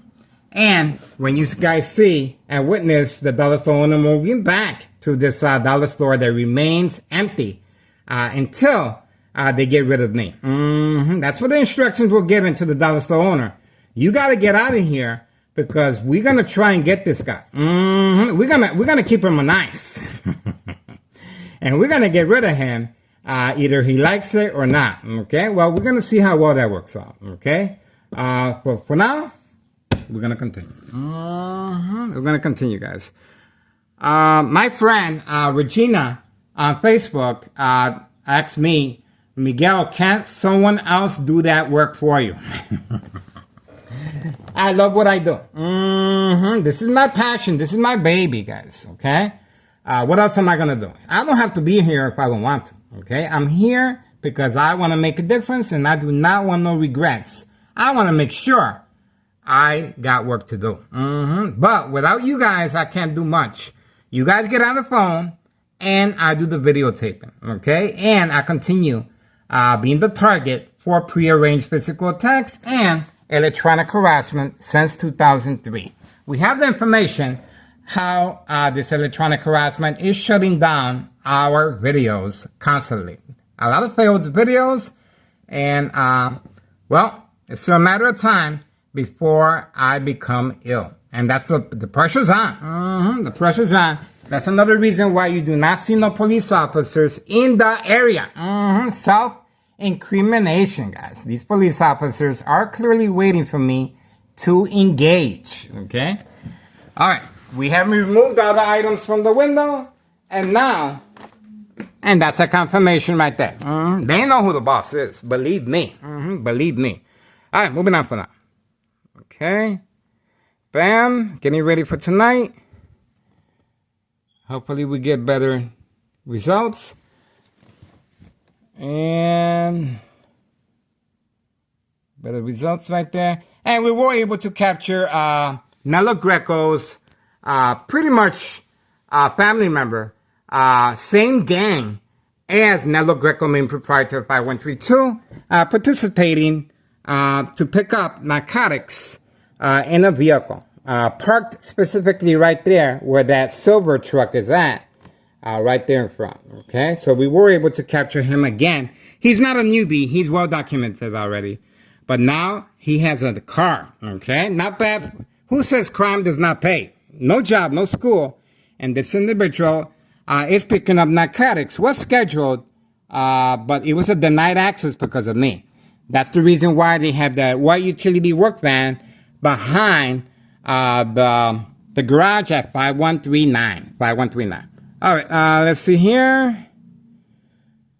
And when you guys see and witness the dollar store owner moving back to this dollar store that remains empty until they get rid of me. That's what the instructions were given to the dollar store owner. You got to get out of here because we're gonna try and get this guy. We're gonna keep him on ice, and we're gonna get rid of him. Either he likes it or not. Okay. Well, we're gonna see how well that works out. Okay. For now, we're gonna continue. We're gonna continue, guys. My friend Regina on Facebook asked me, Miguel, can't someone else do that work for you? I love what I do. This is my passion. This is my baby, guys. Okay? What else am I going to do? I don't have to be here if I don't want to. Okay? I'm here because I want to make a difference and I do not want no regrets. I want to make sure I got work to do. But without you guys, I can't do much. You guys get on the phone and I do the videotaping. Okay? And I continue being the target for prearranged physical attacks and electronic harassment since 2003. We have the information how this electronic harassment is shutting down our videos constantly. A lot of failed videos, and well, it's a matter of time before I become ill. And that's the pressure's on. The pressure's on. That's another reason why you do not see no police officers in the area. Self-incrimination, guys. These police officers are clearly waiting for me to engage. Okay? All right. We have removed all the items from the window. And now, and that's a confirmation right there. They know who the boss is. Believe me. Believe me. All right. Moving on for now. Okay. Bam. Getting ready for tonight. Hopefully we get better results. And better results right there. And we were able to capture Nello Greco's pretty much family member, same gang as Nello Greco, main proprietor of 5132, participating to pick up narcotics in a vehicle. Parked specifically right there where that silver truck is at, right there in front. Okay, so we were able to capture him again. He's not a newbie. He's well documented already. But now he has a car. Okay, not bad. Who says crime does not pay? No job, no school. And this individual is picking up narcotics. Was scheduled, but it was a denied access because of me. That's the reason why they have that white utility work van behind the garage at 5139. 5139. All right, let's see here.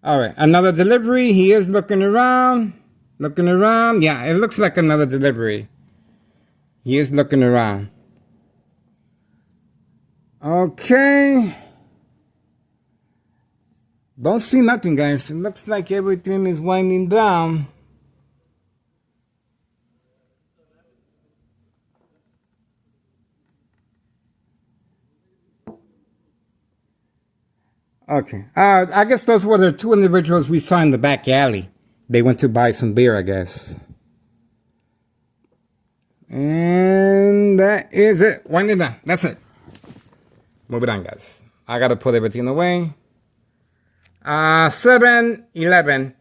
All right, another delivery. He is looking around. Looking around. Yeah, it looks like another delivery. He is looking around. Okay. Don't see nothing, guys. It looks like everything is winding down. Okay. I guess those were the two individuals we saw in the back alley. They went to buy some beer, I guess. And that is it. Winding down. That's it. Move it on, guys. I got to put everything away. 7:11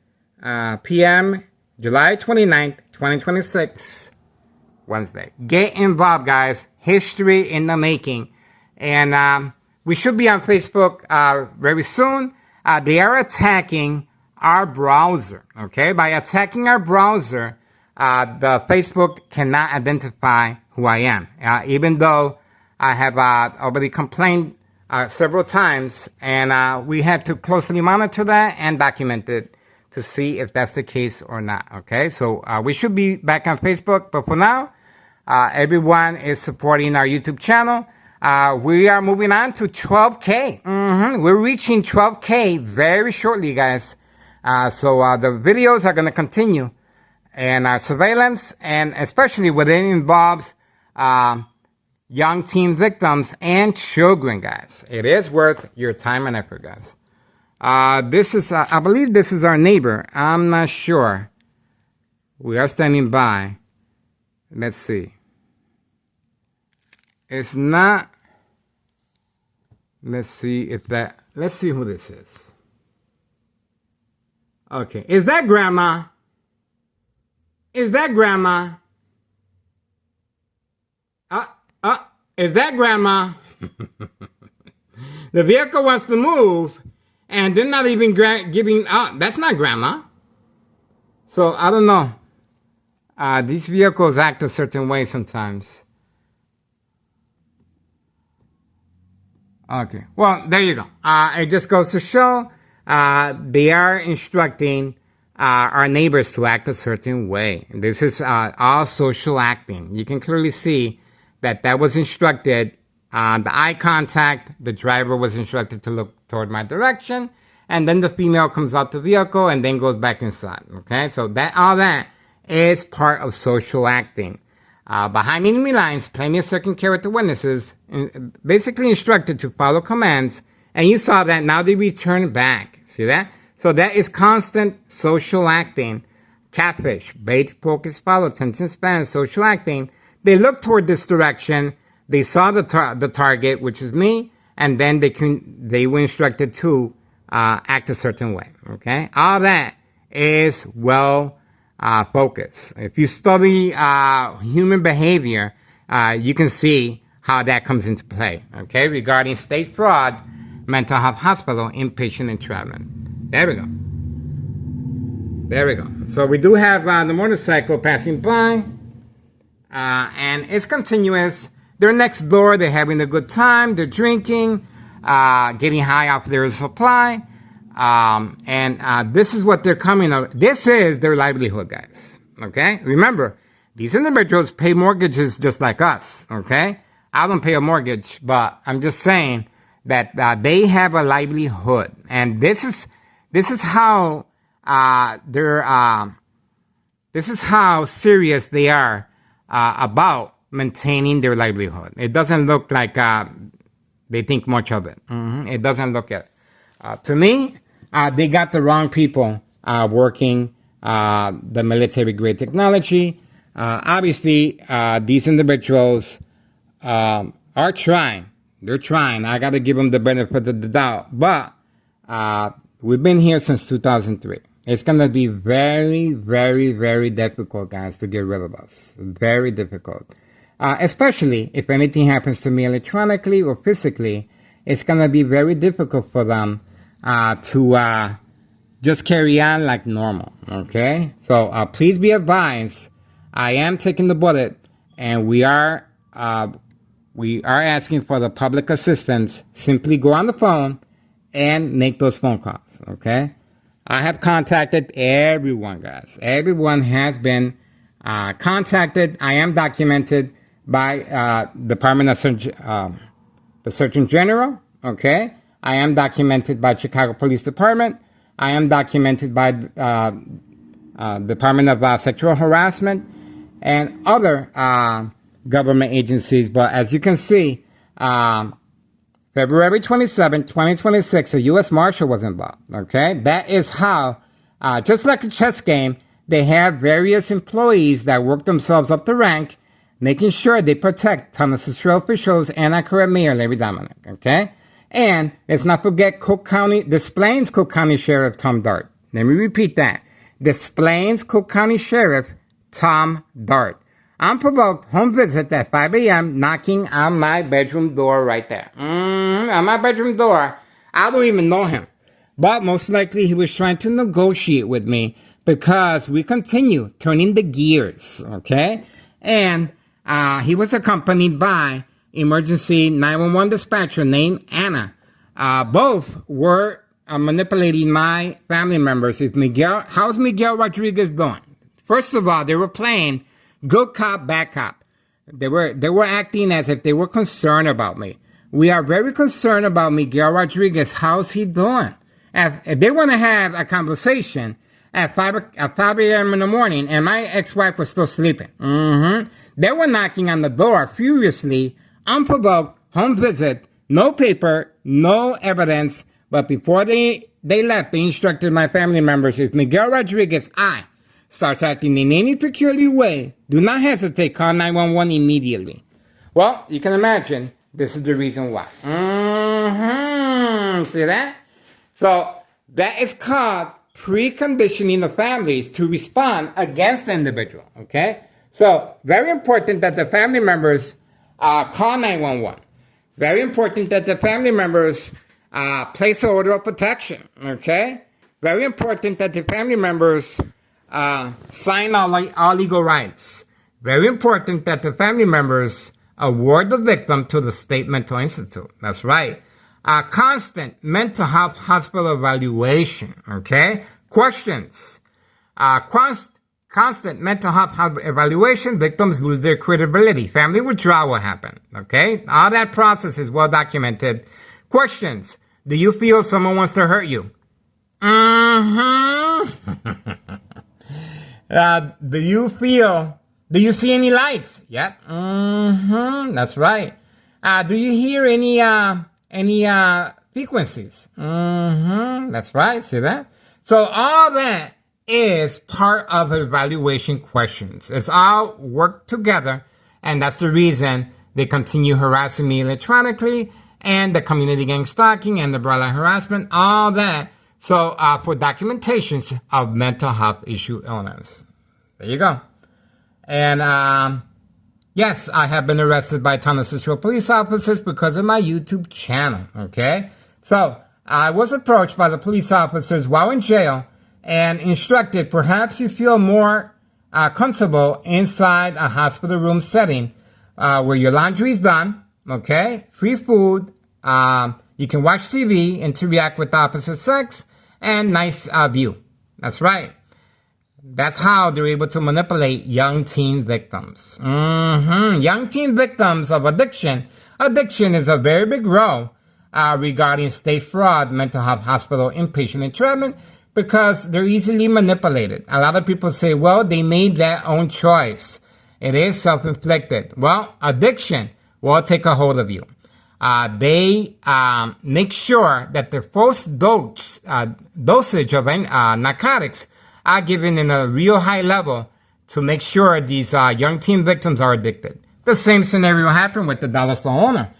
p.m. July 29th, 2026. Wednesday. Get involved, guys. History in the making. And we should be on Facebook very soon. They are attacking our browser. Okay? By attacking our browser, the Facebook cannot identify who I am. Even though I have already complained several times, and we had to closely monitor that and document it to see if that's the case or not. Okay? So we should be back on Facebook. But for now, everyone is supporting our YouTube channel. We are moving on to 12K. We're reaching 12K very shortly, guys. So the videos are going to continue, and our surveillance, and especially when it involves young teen victims and children, guys. It is worth your time and effort, guys. This is, I believe this is our neighbor. I'm not sure. We are standing by. Let's see. It's not. Let's see if that. Let's see who this is. Okay. Is that grandma? Is that grandma? Is that grandma? The vehicle wants to move, and they're not even giving. That's not grandma. So I don't know. These vehicles act a certain way sometimes. Okay. Well, there you go. It just goes to show they are instructing our neighbors to act a certain way. This is all social acting. You can clearly see that was instructed. The eye contact, the driver was instructed to look toward my direction, and then the female comes out the vehicle and then goes back inside. Okay, so all that is part of social acting. Behind enemy lines, plenty of second character witnesses, basically instructed to follow commands, and you saw that now they return back. See that? So that is constant social acting. Catfish, bait, focus, follow, attention span, social acting. They look toward this direction. They saw the target, which is me, and then they were instructed to act a certain way. Okay, all that is focus. If you study human behavior, you can see how that comes into play. Okay, regarding state fraud, mental health hospital, inpatient entrapment. There we go. There we go. So we do have the motorcycle passing by, and it's continuous. They're next door. They're having a good time. They're drinking, getting high off their supply. And this is what they're coming up. This is their livelihood, guys. Okay? Remember, these individuals pay mortgages just like us. Okay? I don't pay a mortgage, but I'm just saying that they have a livelihood. And this is how this is how serious they are about maintaining their livelihood. It doesn't look like they think much of it. It doesn't look at it. To me, they got the wrong people working the military-grade technology. Obviously, these individuals are trying. They're trying. I got to give them the benefit of the doubt. But we've been here since 2003. It's going to be very, very, very difficult, guys, to get rid of us. Very difficult. Especially if anything happens to me electronically or physically, it's going to be very difficult for them to just carry on like normal, okay? So please be advised, I am taking the bullet, and we are asking for the public assistance. Simply go on the phone and make those phone calls, okay? I have contacted everyone, guys. Everyone has been contacted. I am documented by Department of the Surgeon General, okay? I am documented by Chicago Police Department. I am documented by Department of Sexual Harassment and other government agencies. But as you can see, February 27, 2026, a U.S. Marshal was involved, okay? That is how, just like a chess game, they have various employees that work themselves up the rank, making sure they protect Thomas Trail officials and our current mayor, Larry Dominic, okay? And let's not forget Des Plaines Cook County Sheriff Tom Dart. Let me repeat that. Des Plaines Cook County Sheriff Tom Dart. Unprovoked home visit at 5 a.m. knocking on my bedroom door right there. On my bedroom door. I don't even know him. But most likely he was trying to negotiate with me because we continue turning the gears, okay? And he was accompanied by emergency 911 dispatcher named Anna. Both were manipulating my family members. How's Miguel Rodriguez doing? First of all, they were playing good cop, bad cop. They were acting as if they were concerned about me. We are very concerned about Miguel Rodriguez. How's he doing? if they want to have a conversation at 5 a.m. in the morning, and my ex-wife was still sleeping. They were knocking on the door furiously, unprovoked, home visit, no paper, no evidence. But before they left, they instructed my family members, if Miguel Rodriguez, starts acting in any peculiar way, do not hesitate, call 911 immediately. Well, you can imagine this is the reason why. See that? So that is called preconditioning the families to respond against the individual, okay? So very important that the family members call 911. Very important that the family members place an order of protection, okay? Very important that the family members sign all legal rights. Very important that the family members award the victim to the State Mental Institute. That's right. Constant mental health hospital evaluation, okay? Questions. Constant mental health evaluation, victims lose their credibility. Family withdrawal happen, okay? All that process is well documented. Questions. Do you feel someone wants to hurt you? Do you see any lights? Yep. That's right. Do you hear any frequencies? That's right. See that? So all that is part of evaluation questions. It's all worked together, and that's the reason they continue harassing me electronically, and the community gang stalking and the broadline harassment, all that. So for documentation of mental health issue illness. There you go. And yes, I have been arrested by a ton of Cicero police officers because of my YouTube channel, okay? So I was approached by the police officers while in jail and instructed, perhaps you feel more comfortable inside a hospital room setting where your laundry is done, okay? Free food, you can watch TV, interact with the opposite sex, and nice view. That's right. That's how they're able to manipulate young teen victims. Young teen victims of addiction. Addiction is a very big role regarding state fraud, mental health hospital, inpatient entrapment, because they're easily manipulated. A lot of people say, well, they made their own choice. It is self-inflicted. Well, addiction will take a hold of you. They make sure that the first dosage of narcotics are given in a real high level to make sure these young teen victims are addicted. The same scenario happened with the dollar store owner,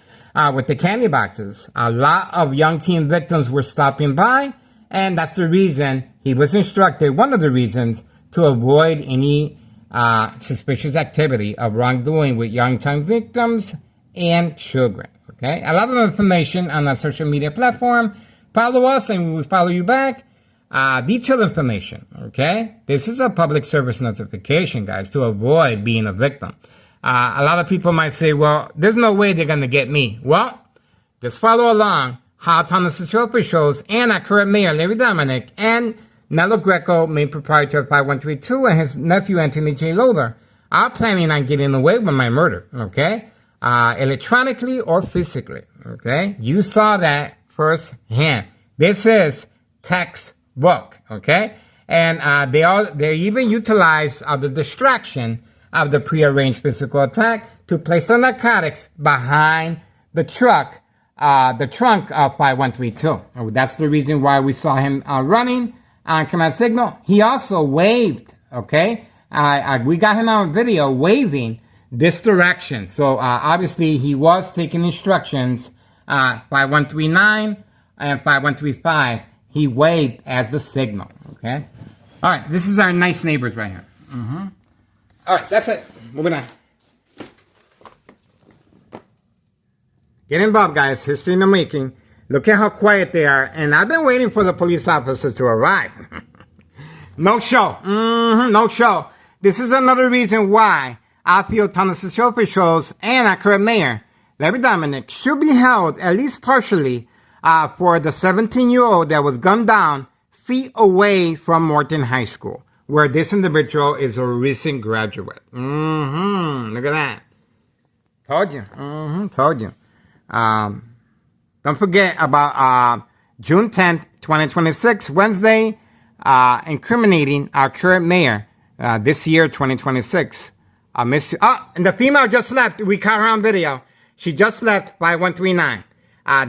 with the candy boxes. A lot of young teen victims were stopping by, and that's the reason he was instructed, one of the reasons, to avoid any suspicious activity of wrongdoing with young teen victims and children. Okay, a lot of information on our social media platform. Follow us and we will follow you back. Detailed information, okay? This is a public service notification, guys, to avoid being a victim. A lot of people might say, well, there's no way they're going to get me. Well, just follow along how Thomas Cicero shows and our current mayor, Larry Dominic, and Nello Greco, main proprietor of 5132, and his nephew, Anthony J. Lothar, are planning on getting away with my murder, okay? Electronically or physically, okay? You saw that firsthand. This is textbook, okay? And they even utilize the distraction of the prearranged physical attack to place the narcotics behind the trunk of 5132. That's the reason why we saw him running on command signal. He also waved, okay? We got him on video waving this direction. So obviously he was taking instructions, 5139 and 5135. He waved as the signal, okay? All right, this is our nice neighbors right here. All right, that's it. Moving on. Get involved, guys. History in the making. Look at how quiet they are. And I've been waiting for the police officers to arrive. No show. No show. This is another reason why I feel Thomas Cicero shows and our current mayor, Larry Dominic, should be held, at least partially, for the 17-year-old that was gunned down feet away from Morton High School, where this individual is a recent graduate. Look at that. Told you. Told you. Don't forget about June 10th, 2026, Wednesday, incriminating our current mayor this year, 2026. Miss, and the female just left. We caught her on video. She just left 5139.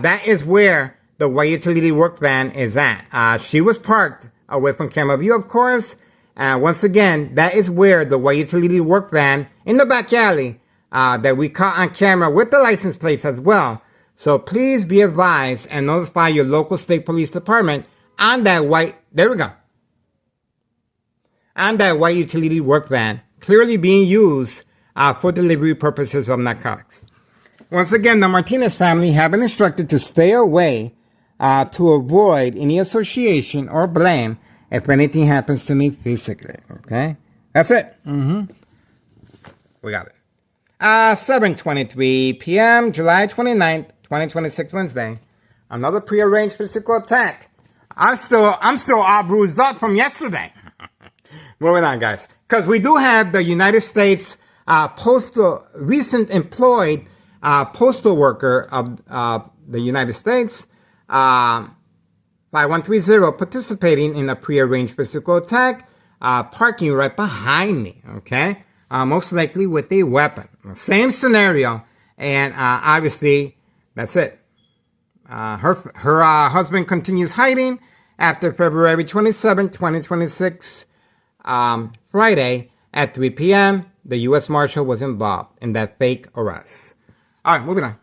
That is where the white utility work van is at. She was parked away from camera view, of course. Once again, that is where the white utility work van in the back alley that we caught on camera with the license plates as well. So please be advised and notify your local state police department on that white, there we go, on that white utility work van clearly being used for delivery purposes of narcotics. Once again, the Martinez family have been instructed to stay away to avoid any association or blame if anything happens to me physically, okay? That's it. We got it. 7:23 p.m., July 29th, 2026, Wednesday. Another prearranged physical attack. I'm still all bruised up from yesterday. Moving on, guys. Because we do have the United States recent employed postal worker of the United States, 5130, participating in a prearranged physical attack, parking right behind me, okay? Most likely with a weapon. Same scenario, and obviously, that's it. Her husband continues hiding after February 27, 2026, Friday at 3 p.m. The U.S. Marshal was involved in that fake arrest. All right, moving on.